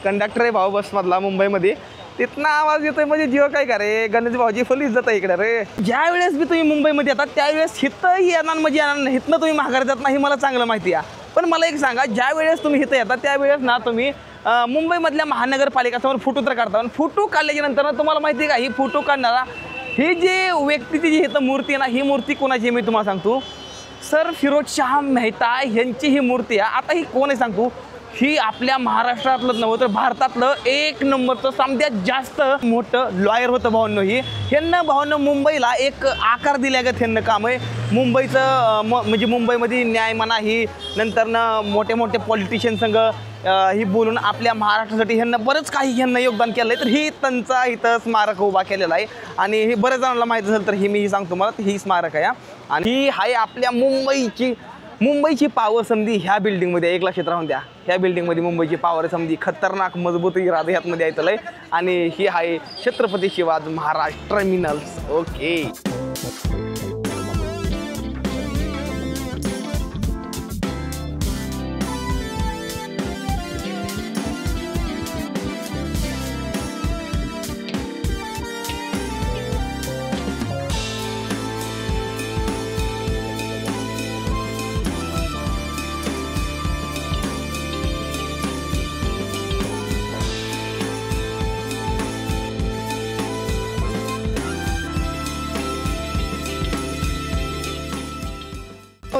S3: कंडक्टर आहे भाऊ बसमधला मुंबईमध्ये. तिथनं आवाज येतोय म्हणजे जीव काय का रे. गणेश भाऊजी फुल इज्जत आहे इकडे रे. ज्या वेळेस बी तुम्ही मुंबईमध्ये येतात त्यावेळेस हिथं येणार म्हणजे येणार नाही. हिथनं तुम्ही माघार जात नाही मला चांगलं माहिती आहे. पण मला एक सांगा ज्या वेळेस तुम्ही इथं येतात त्यावेळेस ना तुम्ही मुंबईमधल्या महानगरपालिकासमोर फोटो तर काढता. पण फोटो काढल्याच्या नंतर ना तुम्हाला माहिती आहे का ही फोटो काढणारा ही जी व्यक्तीची जी इथं मूर्ती आहे ना ही मूर्ती कोणाची मी तुम्हाला सांगतो. सर फिरोजशाह मेहता यांची ही मूर्ती आहे. आता ही कोण आहे सांगतो. ही आपल्या महाराष्ट्रातलं नव्हतं तर भारतातलं 1 नंबरचं समजात जास्त मोठं लॉयर होतं भावांनो. ही ह्यांना भावांनो मुंबईला एक आकार दिल्यागत ह्यांना काम आहे. मुंबईचं म्हणजे मुंबईमध्ये न्याय म्हणा ही नंतरनं मोठे मोठे पॉलिटिशियन संघ ही बोलून आपल्या महाराष्ट्रासाठी ह्यांना बरंच काही ह्यांना योगदान केलं आहे. तर ही त्यांचा इथं स्मारक उभा केलेला आहे. आणि ही बऱ्याच जणांना माहीत असेल तर ही मी सांगतो मला ही स्मारक आहे. आणि ही आहे आपल्या मुंबईची मुंबईची पावर समधी ह्या बिल्डिंगमध्ये एक लक्षात राहून द्या. ह्या बिल्डिंगमध्ये मुंबईची पावर समधी खतरनाक मजबूत इरादा ह्यातमध्ये यायचं आणि ही आहे छत्रपती शिवाजी महाराज टर्मिनल्स. ओके.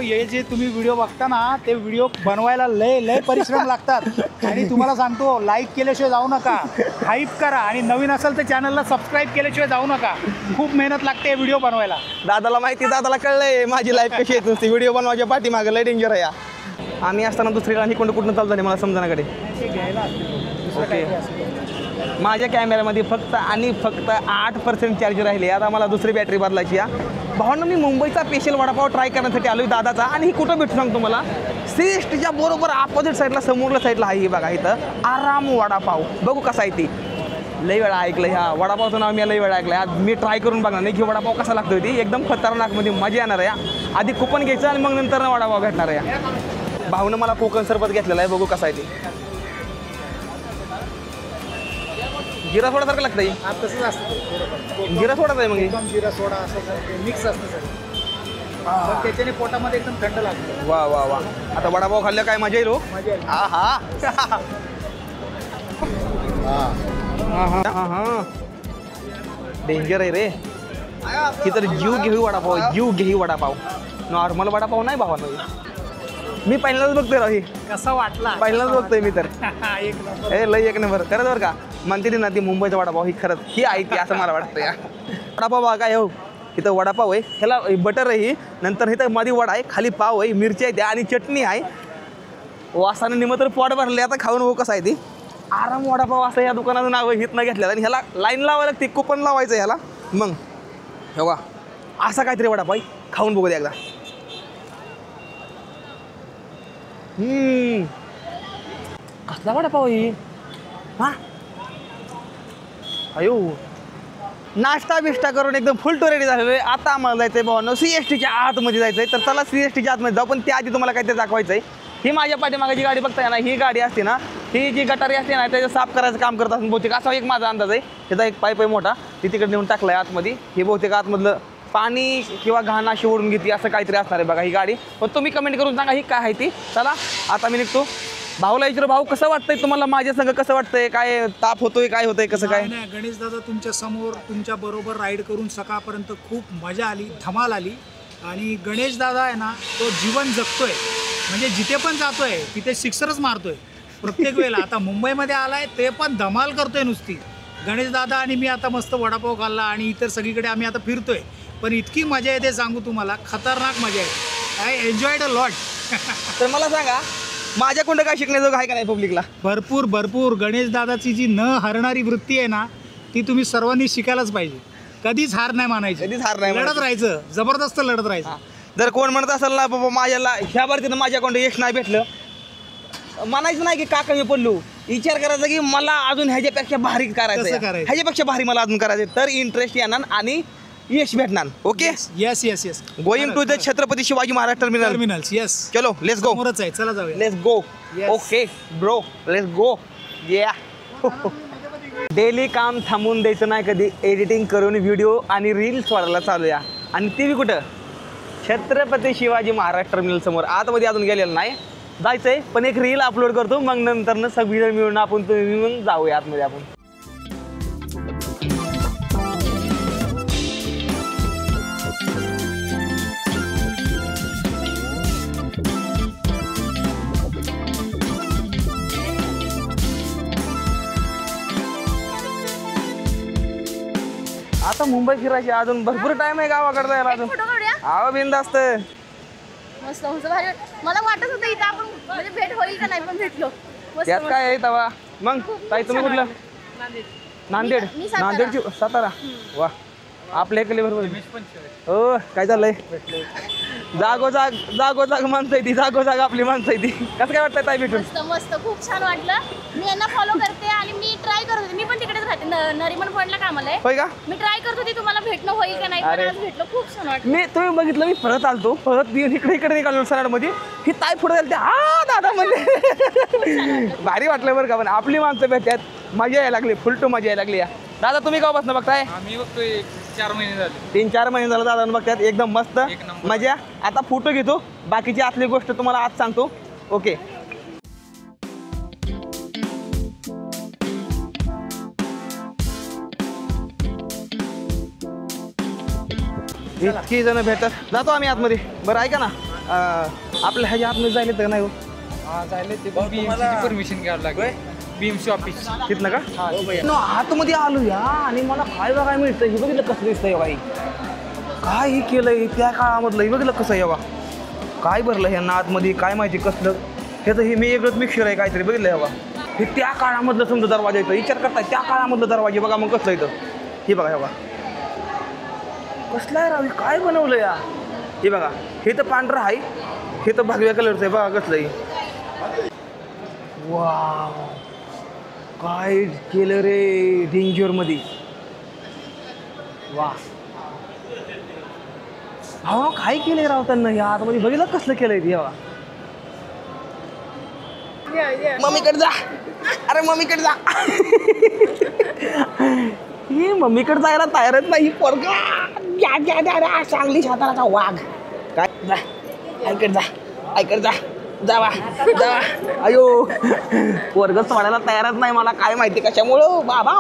S4: हे जे तुम्ही व्हिडिओ बघता ना ते व्हिडिओ बनवायला लय परिश्रम लागतात आणि तुम्हाला सांगतो लाईक केल्याशिवाय जाऊ नका, हाईप करा आणि नवीन असेल तर चॅनलला सबस्क्राईब केल्याशिवाय जाऊ नका. खूप मेहनत लागते व्हिडिओ बनवायला.
S3: दादाला माहिती, दादाला कळलंय माझी लाईफ कशी येत नसते. व्हिडिओ बनवायच्या पाठीमागं लय डेंजर आहे. आम्ही असताना दुसरीकडे आणि कुठं चालू झाले मला समजण्याकडे. माझ्या कॅमेऱ्यामध्ये फक्त 8% चार्ज राहिले. आता मला दुसरी बॅटरी बदलायची आहे. भावना मी मुंबईचा स्पेशल वडापाव ट्राय करण्यासाठी आलो दादाचा. आणि ही कुठं भेटू सांगतो मला, CSTच्या बरोबर अपोजिट साईडला समोरल्या साईडला आहे. बघा इथं आराम वडापाव. बघू कसा आहे ती. लई वेळा ऐकलं ह्या वडापावचं नाव मी लई वेळा ऐकलं. आज मी ट्राय करून बघणार नाही की वडापाव कसा लागतो. ती एकदम खतरनाक मध्ये मजा येणार आहे. आधी कुपन घ्यायचं आणि मग नंतर वडापाव भेटणार आहे. भाऊनं मला कोकण सरबत घेतलेला आहे. बघू कसा आहे ते. जिरा सोडा सारखं लागतं.
S4: तसंच असतं,
S3: जिरा सोडाच आहे मग
S4: एकदम जिरा सोडा असं मिक्स असतं सर. त्याच्याने पोटामध्ये एकदम थंड लागतं.
S3: वा वा वा. आता वडापाव खाल्लं काय मजा येईल हो.
S4: मजा येईल.
S3: हा हा डेंजर आहे रे. ही तर जीव घेऊ वडापाव, जीव घेऊ वडापाव. नॉर्मल वडापाव नाही भावा. मी पहिल्यांदाच बघतोय राही.
S4: कसा वाटला?
S3: पहिल्यांदाच बघतोय मी तर.
S4: एक नंबर.
S3: हे लई एक नंबर खरंच बरं का. म्हणते ना ती मुंबईचा वडापाव ही खरंच ही आहे ती असं मला वाटतं. या वडापाव बघा काय हो. इथं वडापाव आहे, ह्याला बटर आहे ही, नंतर इथं मध्ये वडा आहे, खाली पाव आहे, मिरची आहे त्या आणि चटणी आहे. वासानं निम तर पोट भरले. आता खाऊन हो कसं आहे ती. आराम वडापाव असं या दुकानाचं नाव हितनं घेतलं आणि ह्याला लाईन लावायला लागते, कुपन लावायचं ह्याला. मग हे बघा असा काहीतरी वडापाव खाऊन बघू दे एकदा. कसला वडापाव ही. हा अयो नाश्ता बिष्टा करून एकदम फुल टू रेडी झालेलो आहे. आता आम्हाला जायचं आहे भावांनो CSTच्या आतमध्ये जायचं आहे. तर चला CSTच्या आतमध्ये जाऊ. पण त्याआधी तुम्हाला काहीतरी दाखवायचं आहे. ही माझ्या पाठीमागाची गाडी बघताय ना, ही गाडी असते ना, ही जी गटारी असते ना त्याचं साफ करायचं काम करत असून बहुतेक असा एक माझा अंदाज आहे. त्याचा एक पाईप आहे मोठा, ती तिकडे नेऊन टाकला आहे आतमध्ये. हे बहुतेक आतमधलं पाणी किंवा घाण अशी ओढून घेते असं काहीतरी असणार आहे बघा ही गाडी. पण तुम्ही कमेंट करून सांगा ही काय आहे ती. चला आता मी निघतो. भाऊला विचारू, भाऊ कसं वाटतंय तुम्हाला माझ्या संग, कसं वाटतंय, काय ताप होतोय, काय होतंय, कसं काय.
S4: नाही गणेश दादा तुमच्या समोर तुमच्या बरोबर राईड करून सकाळपर्यंत खूप मजा आली, धमाल आली. आणि गणेश दादा आहे ना तो जीवन जगतोय. म्हणजे जिथे पण जातोय तिथे सिक्सरच मारतोय प्रत्येक वेळेला. आता मुंबईमध्ये आलाय ते पण धमाल करतोय नुसती. गणेश दादा आणि मी आता मस्त वडापाव खाल्ला आणि इतर सगळीकडे आम्ही आता फिरतोय. पण इतकी मजा येते सांगू तुम्हाला, खतरनाक मजा आहे. I enjoyed a lot.
S3: तर मला सांगा माझ्याकडं काय शिकण्याजोगं आहे का नाही पब्लिकला.
S4: भरपूर गणेश दादाची जी न हरणारी वृत्ती आहे ना ती तुम्ही सर्वांनी शिकायलाच पाहिजे. कधीच हार नाही मानायची,
S3: कधीच हार नाही
S4: लढत राहायचं, जबरदस्त लढत राहायचं.
S3: जर कोण म्हणत असेल ना बाबा माझ्याला ह्या बाबतीत माझ्याकडं यश नाही भेटलं, म्हणायचं नाही की का कमी पडलो. विचार करायचा की मला अजून ह्याच्यापेक्षा भारी करायचं, ह्याच्यापेक्षा भारी मला अजून करायचं, तर इंटरेस्ट येणार आणि यश भेटणार. Okay.
S4: Yes yes yes.
S3: Going to the Chhatrapati Shivaji Maharaj
S4: terminals. Yes.
S3: चलो लेट्स गो.
S4: समोरच आहे, चला जाऊया.
S3: Let's go. Okay bro let's go. या डेली काम थांबून द्यायचं नाही कधी. एडिटिंग करून व्हिडिओ आणि रील्स वाढायला चालू या. आणि ती बी कुठं, छत्रपती शिवाजी महाराज टर्मिनल समोर. आतमध्ये अजून गेलेलं नाही, जायचं आहे. पण एक रील अपलोड करतो, मग नंतर सगळीजण मिळून आपण तुम्ही मग जाऊया आतमध्ये आपण. आता मुंबई फिरायची अजून भरपूर टाइम आहे गावाकडे यायला अजून.
S2: फोटो काढूया.
S3: आवा बिंदास्त
S2: मस्त मस्त भारी. मला वाटत होतं इथं आपण म्हणजे भेट होईल का नाही, पण भेटलो. मस्त
S3: त्यात काय आहे तवा. मग ताई तुम्ही कुठलं. नांदेड.
S2: मी सातारा.
S3: नांदेडची सातारा. वा आपल्या इकडे बरोबर. हो काय चाललंय. जागोजाग माणसं आहे ती, जागोजाग आपली माणसं आहे ती. कसं काय वाटतं ताई भेटून?
S2: मस्त मस्त खूप छान वाटलं. मी यांना फॉलो करते आणि मी ट्राय करत होते. मी पण तिकडेच राहते, नरिमन पॉइंटला कामाला आहे.
S3: होय का?
S2: मी ट्राय करत होती तुम्हाला भेटणं होईल का नाही, पण आज भेटलं. खूप छान वाटलं.
S3: तुम्ही बघितलं मी परत आलतो, परत इकडे निघालो सराडमध्ये. ही ताई पुढे झाली, हा दादा म्हणले. भारी वाटलं बरं का. पण आपली माणसं भेटतात, मजा यायला लागली, फुलटू मजा यायला लागली. दादा तुम्ही केव्हापासून बघताय?
S8: आम्ही बघतोय 4 महिने झाले.
S3: 3-4 महिने झालं दादा बघतात. एकदम मस्त मजा. आता फोटो घेतो, बाकीची आतली गोष्ट तुम्हाला आज सांगतो. ओके. इतकी जण भेटतात, जातो आम्ही आतमध्ये. बरं ऐका ना, आपल्या ह्याच्या आतमध्ये जायला तर नाही हो?
S8: जायला ते परमिशन घ्यावं लागेल. BMC ऑफिस
S3: तिथलं का? आतमध्ये आलो या आणि मला काय बघायला मिळतं. हे बघितलं कसं दिसतंय बाई, काय हे केलंय त्या काळामधलं. हे बघितलं कसं यावा, काय भरलं ह्यांना आतमध्ये काय माहिती कसलं. ह्याचं हे मी वेगळंच मिक्सर आहे काहीतरी. बघितलं यावा, हे त्या काळामधलं समजा दरवाजा येतं. विचार करताय त्या काळामधलं दरवाजे बघा मग कसलं येतं. हे बघा यावा, कसलं आहे राव, काय बनवलं या. हे बघा, हे तर पांढरं आहे, हे तर भगव्या कलरचं आहे. बघा कसलं आहे. वाव, काय केलं रे डेंजरमध्ये. वा, हो काय केलंय राव त्यांना या आतमध्ये. बघितलं कसलं केलंय ते. मम्मीकडे जा, अरे मम्मीकडे जा. ही मम्मीकडे जायला तयारच नाही पोरगा. चांगली साताराचा वाघ. काय जा, ऐकत जा, ऐकत जा, जावा जावा. अयो पोरग सोडायला तयारच नाही. मला काय माहिती कशामुळं. बाबा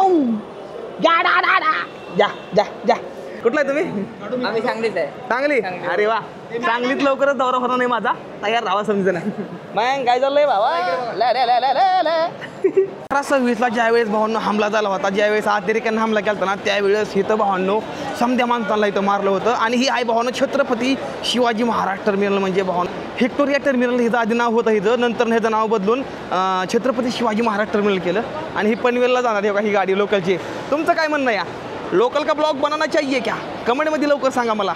S3: जा जा जा जा. कुठला आहे तुम्ही?
S8: आम्ही सांगलीच आहे.
S3: सांगली. अरे वा, सांगलीत लवकरच दौरा होणार नाही माझा. तयार राहा समजा नाही. मग काय चाललंय बाबा? 1826ला ज्यावेळेस भावांनो हमला झाला होता, ज्यावेळेस अतिरेक्यांना हमला केला ना, त्यावेळेस इथं भावांनो समध्या माणसांना इथं मारलं होतं. आणि ही आहे भावांनो छत्रपती शिवाजी महाराज टर्मिनल. म्हणजे भावांनो व्हिक्टोरिया टर्मिनल हिचं आधी नाव होतं हिचं, नंतर ह्याचं नाव बदलून छत्रपती शिवाजी महाराज टर्मिनल केलं. आणि ही पनवेलला जाणार आहे ही गाडी लोकलची. तुमचं काय म्हणणं या, लोकल का ब्लॉग बनाना चाहिए क्या? कमेंटमध्ये लवकर सांगा मला.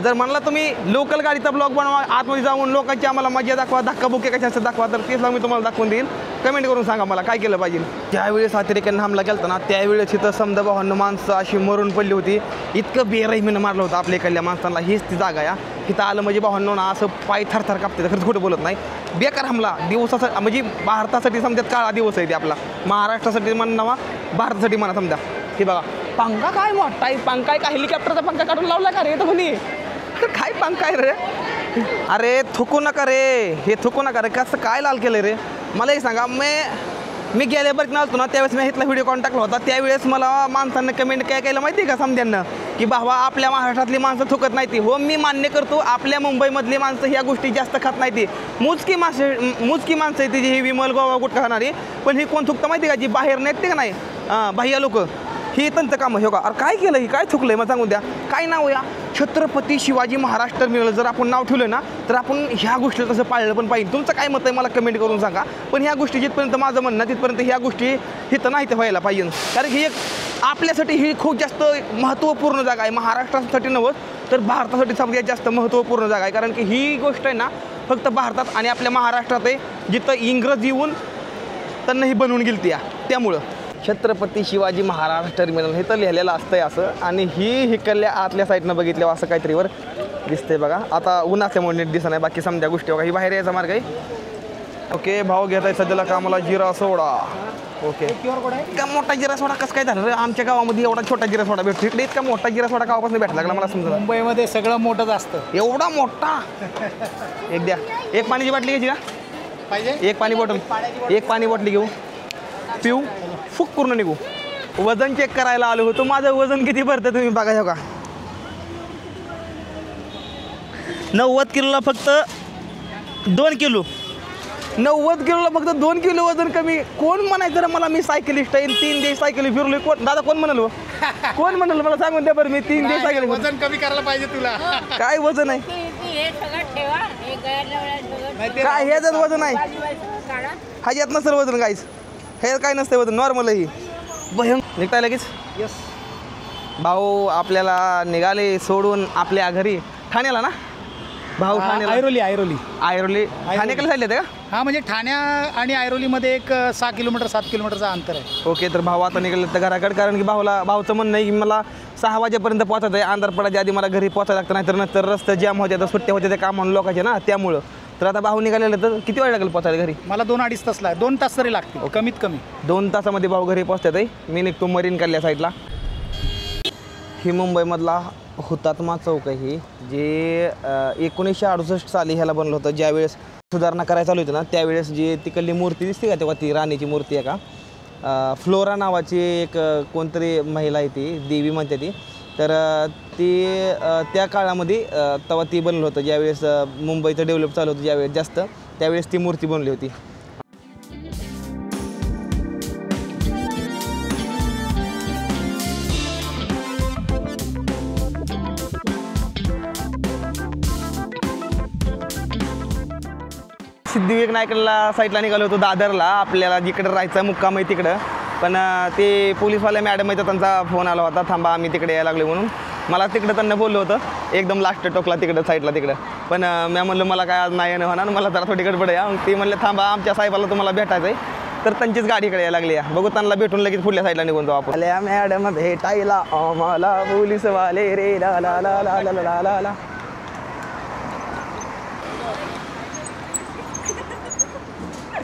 S3: जर म्हणला तुम्ही लोकल गाडीचा ब्लॉग बनवा, आतमध्ये जाऊन लोकांची आम्हाला मजा दाखवा, धक्काबुक्की कशा असं दाखवा, तर तेच मी तुम्हाला दाखवून देईल. कमेंट करून सांगा मला काय केलं पाहिजे. ज्यावेळेस अतिरेक्यांना हमला केला ना, त्यावेळेस इथं समजा भावांना माणसं अशी मरून पडली होती. इतकं बेरहिमीनं मारलं होतं आपल्या इकडल्या माणसांना. हीच ती जागा या. इथं आलं म्हणजे भावांनो ना असं पाय थरथर कापते. खरंच खोटं बोलत नाही. बेकार हमला दिवसासाठी, म्हणजे भारतासाठी समजा काळा दिवस आहे ते आपला. महाराष्ट्रासाठी म्हणा, भारतासाठी म्हणा समजा. हे बघा पंखा काय मोठा आहे. पंखा आहे का हेलिकॉप्टरचा पंखा काढून लावला का रे तो म्हणे. काय पंखा आहे रे. अरे थुकू नका रे, हे थुकू नका रे. कसं काय लाल केलं रे मला हे सांगा. मी गेल्या बरं नव्हतो ना, त्यावेळेस मी इथला व्हिडिओ कॉल टाकला होता. त्यावेळेस मला माणसांना कमेंट काय केलं माहिती आहे का समध्यांना, की बाबा आपल्या महाराष्ट्रातली माणसं थुकत नाही ती. हो मी मान्य करतो, आपल्या मुंबईमधली माणसं ह्या गोष्टी जास्त खात नाही ती. मोजकी माणसं आहे ती जी ही विमल गोवा गुटखा खाणारी. पण ही कोण थुकतं माहिती का, जी बाहेर नाहीत ते का नाही बाह्य लोक, ही त्यांचं काम आहे. हो का, अरे काय केलं, ही काय चुकलंय मग सांगून द्या. काय नाव या, छत्रपती शिवाजी महाराज टर्मिनल. जर आपण नाव ठेवलं ना, तर आपण ह्या गोष्टीला तसं पाळलं पण पाहिजे. तुमचं काय मत आहे मला कमेंट करून सांगा. पण ह्या गोष्टी जिथपर्यंत माझं म्हणणं, तिथपर्यंत ह्या गोष्टी इथं नाही तर व्हायला पाहिजे. कारण ही एक आपल्यासाठी ही खूप जास्त महत्त्वपूर्ण जागा आहे. महाराष्ट्रासाठी नव्हतं तर भारतासाठी सगळ्यात जास्त महत्त्वपूर्ण जागा आहे. कारण की ही गोष्ट आहे ना फक्त भारतात आणि आपल्या महाराष्ट्रात आहे, जिथं इंग्रज येऊन त्यांना ही बनवून गेली ती. त्यामुळं छत्रपती शिवाजी महाराज टर्मिनल हे तर लिहिलेलं असतंय असं. आणि ही हिकडल्या आतल्या साईडनं बघितल्यावर असं काहीतरीवर दिसतंय बघा. आता उन्हाच्यामुळे नीट दिसत नाही, बाकी समजा गोष्टी बघा. ही बाहेर यायचा मार्ग आहे. ओके, भाव घेत आहे सध्याला कामाला जिरा सोडा. ओके, इतका मोठा जिरा सोडा कसं काय झालं रे. आमच्या गावामध्ये एवढा छोटा जिरा सोडा भेटतो, इकडे इतका मोठा जिरा सोडा गावापासून भेटला लागला मला समजा.
S4: मुंबईमध्ये सगळं मोठंच असतं.
S3: एवढा मोठा. एक द्या, एक पाण्याची बाटली घ्यायची का
S4: पाहिजे.
S3: एक पाणी बॉटल, एक पाणी बॉटली घेऊ, पिऊ, फुक पूर्ण निघू. वजन चेक करायला आलो होतो. माझं वजन किती भरतं तुम्ही बघा. हो का 90 किलोला फक्त 2 किलो. 90 किलोला फक्त 2 किलो वजन कमी. कोण म्हणायचं रे मला, मी सायकलिस्ट आहे, 3 दिवस सायकली फिरलोय. कोण दादा, कोण म्हणाल कोण म्हणाल मला सांगून द्या बरं. मी 3 दिवस सायकल.
S4: वजन कमी करायला पाहिजे तुला.
S3: काय वजन आहे, काय ह्याच्यात वजन आहे, ह्याच्यात नसेल वजन काहीच. हे काय नसतं वजन, नॉर्मल ही. भयंकर निघताय लगेच.
S4: यस
S3: भाऊ आपल्याला निघाले सोडून आपल्या घरी ठाण्याला ना. भाऊ ठाण्याला
S4: ऐरोली ऐरोली
S3: ऐरोली ठाण्याकडे झाले का?
S4: हा म्हणजे ठाण्या आणि ऐरोलीमध्ये एक 6 किलोमीटर 7 किलोमीटरचा अंतर आहे.
S3: ओके, तर भाऊ आता निघाले तर घराकडे, कारण की भाऊचं म्हणणं आहे की मला 6 वाजेपर्यंत पोहोचायचं आहे. अंधार पडायच्या आधी मला घरी पोहोचायला लागतं, नाही तर नंतर रस्ते जाम होते, तर सुट्ट्या होत्या त्या कामाला लोकांचे ना, त्यामुळं. तर आता भाऊ निघालेलं, तर किती वेळ लागेल पोहोचायला घरी?
S4: मला 2-2.5 तास 2 तास तरी लागतील कमीत कमी.
S3: 2 तासामध्ये भाऊ घरी पोहोचतात आहे. मी निघतो मरीन काढल्या साईडला. ही मुंबईमधला हुतात्मा चौक आहे ही, जे 1968 साली ह्याला बनलं होतं. ज्यावेळेस सुधारणा करायला चालू होती ना, त्यावेळेस जी तिकडली मूर्ती दिसते का, तेव्हा ती राणीची मूर्ती आहे का, फ्लोरा नावाची एक कोणतरी महिला आहे, ती देवी म्हणते ती. तर ती त्या काळामध्ये तेव्हा ती बनलं होतं, ज्यावेळेस मुंबईचं डेव्हलप चालू होतं ज्यावेळेस जास्त, त्यावेळेस ती मूर्ती बनली होती. सिद्धिविनायकला साईडला निघालो होतो, दादरला. आपल्याला जिकडं राहायचं मुक्काम आहे तिकडं, पण ते पोलीसवाल्या मॅडम आहे, तर त्यांचा फोन आला होता, थांबा आम्ही तिकडे यायला लागलो म्हणून. मला तिकडं त्यांना बोललं होतं एकदम लास्ट टोकला तिकडं साईडला तिकडं, पण मी म्हणलं मला काय आज नाही येणं होणार, मला जरा थोडी गडबड आहे. मग ते म्हणलं थांबा आमच्या साहेबाला तुम्हाला भेटायचं आहे, तर त्यांचीच गाडीकडे यायला लागली. बघू त्यांना भेटून लगेच पुढल्या साईडला निघून जाऊ आपण. मॅडम भेटायला आम्हाला पोलीसवाले रे ला ला ला ला ला ला ला ला.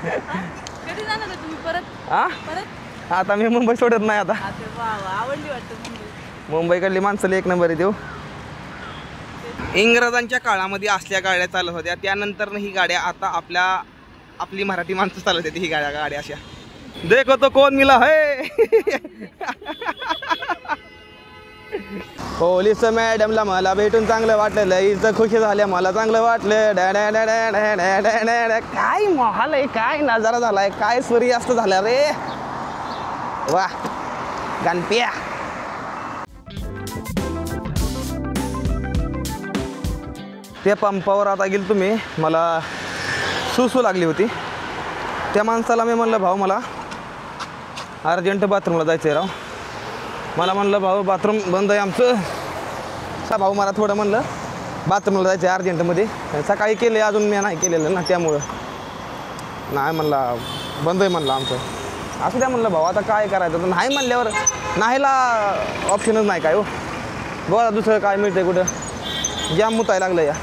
S2: कधी जाणार आहे तुम्ही परत?
S3: हा, आता मी मुंबई सोडत नाही. आता
S2: आवडली वाटतं
S3: मुंबईकडली माणसं एक नंबर आहे देऊ. इंग्रजांच्या काळामध्ये असल्या गाड्या चालत होत्या, त्यानंतर ही गाड्या आता आपली मराठी माणसं चालत होती. ही गाड्या अशा देखो तो कोण मिला है. पोलीस मॅडमला मला भेटून चांगलं वाटलं, इथं खुशी झाल्या, मला चांगलं वाटलं. काय मोहाल आहे, काय नजारा झालाय, काय सूर्यास्त झाला रे, वा गणप्या. त्या पंपावर आता गेलो तुम्ही, मला सुसू लागली होती. त्या माणसाला मी म्हणलं भाऊ मला अर्जंट बाथरूमला जायचं आहे राव. मला म्हणलं भाऊ बाथरूम बंद आहे आमचं. भाऊ मला थोडं म्हणलं बाथरूमला जायचं आहे अर्जंटमध्ये. सकाळी केले, अजून मी नाही केलेलं ना, त्यामुळं नाही म्हणला बंद आहे म्हणलं आमचं. असं द्या म्हणलं भाऊ आता काय करायचं. तर नाही म्हणल्यावर नाहीला ऑप्शनच नाही काय हो. बघा दुसरं काय मिळतंय कुठं, जाम मुतायला लागलं या.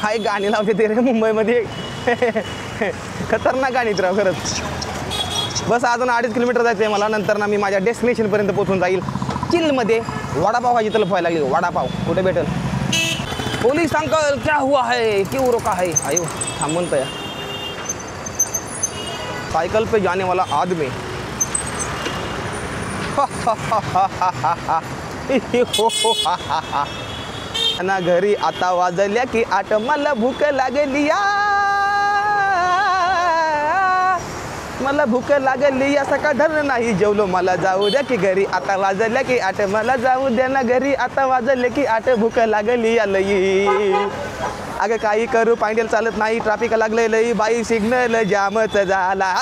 S3: काय गाणी लावते ते रे मुंबईमध्ये, खतरनाक गाणी राव खरंच. बस अजून 2.5 किलोमीटर जायचं आहे मला, नंतर ना मी माझ्या डेस्टिनेशनपर्यंत पोहोचून जाईल. चिलमध्ये वडापाव खायची तलफ व्हायला लागली. वडापाव कुठे भेटेल? पोलीस अंकल क्या हुआ है, क्यों रोका है? आयो थांबून तया. साइकिल पे जाने वाला आदमी. ना घरी आता वाजल्या की 8, मला भूक लागली या, मला भूक लागली या, सकाळ धर नाही जेवलो, मला जाऊ द्या की घरी आता वाजल्या की 8, मला जाऊ द्या ना घरी आता वाजले की 8, भूक लागली या लई. अगं काही करू पांडेल चालत नाही, ट्रॅफिक लागले लई, बाई सिग्नल जामच झाला.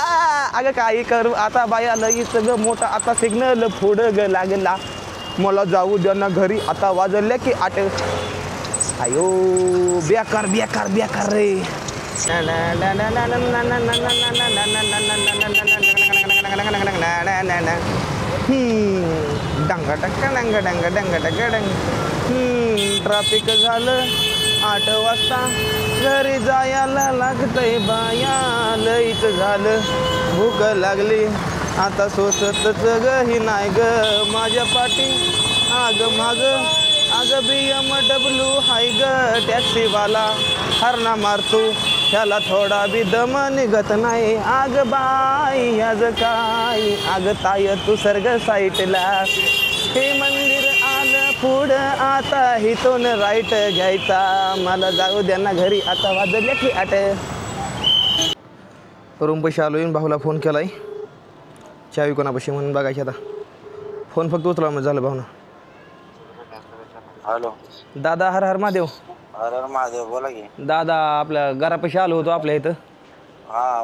S3: अगं काही करू आता बाया लई सगळं मोठं आता सिग्नल पुढं ग लागला, मला जाऊ द्या ना घरी आता वाजले की 8. आयो बेकार बेकार बेकार रे. डंगा टक्का डंगा डंगा डंगा डंगा डंग. ट्रॅफिक झालं 8 वाजता, घरी जायला लागतंय बाया, लईच झालं भूक लागली आता, सोसतच ग ही नाही ग माझ्या पाठी आग माग. आग BMW हाय ग टॅक्सीवाला, हरणा मारतो ह्याला थोडा बी दम निघत नाही. आग बाई आज काय, आग ताय तू सर्ग साईटला, हे मंदिर आलं पुढं आता हिथून राईट घ्यायचा, मला जाऊ द्या ना घरी आता वाजले की 8. रूम पैसे आलो येऊन भाऊला फोन केलाय, चावी कोणापाशी म्हणून बघायची. आता फोन फक्त उचला म्हणजे झालं भाऊनं.
S9: हॅलो
S3: दादा, हर हर महादेव.
S9: हर हर महादेव, बोला की.
S3: दादा आपल्या घरापाशी आलो होतो आपल्या इथं.
S9: हा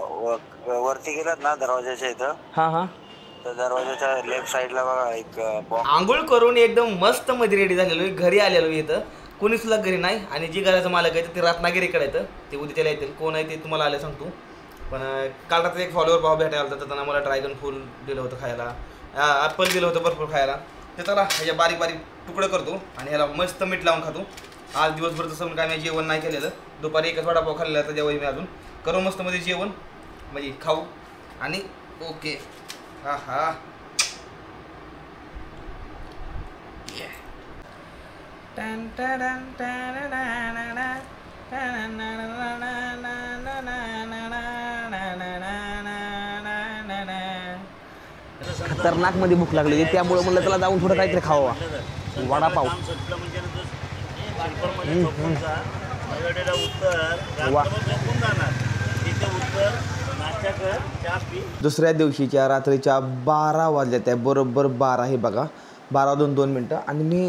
S9: वरती गेलात ना दरवाजाच्या इथं,
S3: हां हां
S9: तर दरवाजाच्या लेफ्ट साईडला बघा एक बॉक्स.
S3: आंघोळ करून एकदम मस्त मध्ये रेडी झालेलो घरी आलेलो इथं. कोणी सुद्धा घरी नाही आणि जी घराचं मालक आहे ते रत्नागिरीकडे येतं. ते उद्या त्याला येतील. कोण आहे ते तुम्हाला आलं सांगतो. पण काल रात्री एक फॉलोअर भाव भेटायला होता तर त्यांना मला ड्रॅगन फूल दिलं होतं खायला, ॲपल दिलं होतं भरपूर खायला. ते चला ह्याच्या बारीक बारीक तुकडं करतो आणि ह्याला मस्त मीठ लावून खातो. आज दिवसभर तसं काय मी जेवण नाही केलेलं. दुपारी एकच वडापाव खाल्लेला तर जेव्हा मी अजून करू मस्त मध्ये जेवण म्हणजे खाऊ आणि ओके. हा हा खतरनाक मध्ये भूक लागली त्यामुळे म्हणलं त्याला जाऊन थोडं काहीतरी खावा. वडापाव दुसऱ्या दिवशीच्या रात्रीच्या 12 वाजल्या त्या बरोबर 12 हे बघा 12:02 आणि मी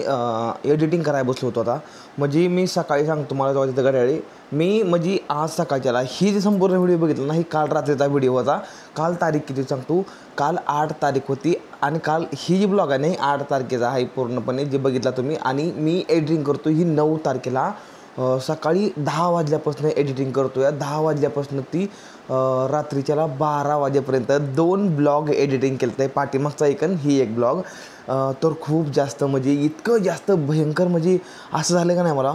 S3: एडिटिंग करायला बसलो होतो आता. म्हणजे मी सकाळी सांगतो तुम्हाला जेव्हा तिथं घड्याळी मी म्हणजे आज सकाळच्याला ही जी संपूर्ण व्हिडिओ बघितला ना ही काल रात्रीचा व्हिडिओ होता. काल तारीख किती सांगतो काल 8 तारीख होती आणि काल ही जी ब्लॉग आहे ना ही 8 तारखेचा आहे पूर्णपणे जे बघितला तुम्ही. आणि मी एडिटिंग करतो ही 9 तारखेला सकाळी 10 वाजल्यापासून एडिटिंग करतो या 10 वाजल्यापासून ती रात्रीच्याला 12 वाजेपर्यंत 2 ब्लॉग एडिटिंग केलं आहे. पाठीमागचा एक आणि ही एक ब्लॉग. तर खूप जास्त म्हणजे इतकं जास्त भयंकर म्हणजे असं झालं का नाही मला.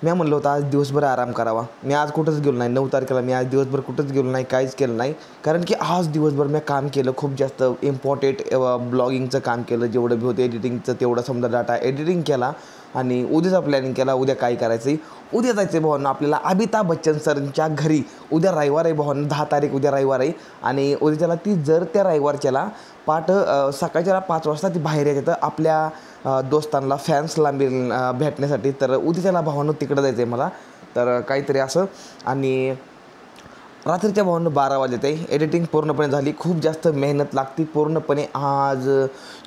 S3: मी म्हणलं होतं आज दिवसभर आराम करावा. मी आज कुठंच गेलो नाही 9 तारखेला मी आज दिवसभर कुठंच गेलो नाही काहीच केलं नाही. कारण की आज दिवसभर मी काम केलं खूप जास्त इम्पॉर्टंट ब्लॉगिंगचं काम केलं. जेवढं बी होतं एडिटिंगचं तेवढा समजा डाटा एडिटिंग केला आणि उद्याचा प्लॅनिंग केला. उद्या काय करायचं उद्या जायचं आहे भावांना आपल्याला अमिताभ बच्चन सरांच्या घरी. उद्या रविवार आहे भावांना 10 तारीख उद्या रविवार आहे आणि उद्याच्याला ती जर त्या रविवारच्याला सकाळच्याला 5 वाजता ती बाहेर येते आपल्या दोस्तांना फॅन्सला भेटण्यासाठी. तर उद्याच्याला भावांना तिकडं जायचं आहे मला. तर काहीतरी असं आणि रात्रीच्या भावांना 12 वाजत आहे. एडिटिंग पूर्णपणे झाली. खूप जास्त मेहनत लागते पूर्णपणे. आज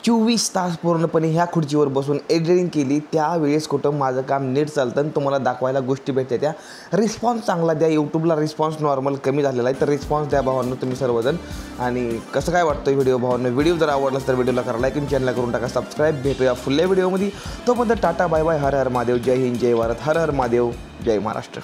S3: 24 तास पूर्णपणे ह्या खुर्चीवर बसून एडिटिंग केली. त्यावेळेस कुठं माझं काम नीट चालतं आणि तुम्हाला दाखवायला गोष्टी भेटते त्या. रिस्पॉन्स चांगला द्या. यूट्यूबला रिस्पॉन्स नॉर्मल कमी झालेला आहे तर रिस्पॉन्स द्या भावांनो तुम्ही सर्वजण. आणि कसं काय वाटतं व्हिडिओ भावांनो. व्हिडिओ जर आवडला तर व्हिडिओला करा लाईक आणि चॅनलला करून टाका सबस्क्राईब. भेटूया फुल्ल्या व्हिडिओमध्ये. तोपर्यंत टाटा बाय बाय. हर हर महादेव. जय हिंद जय भारत. हर हर महादेव. जय महाराष्ट्र.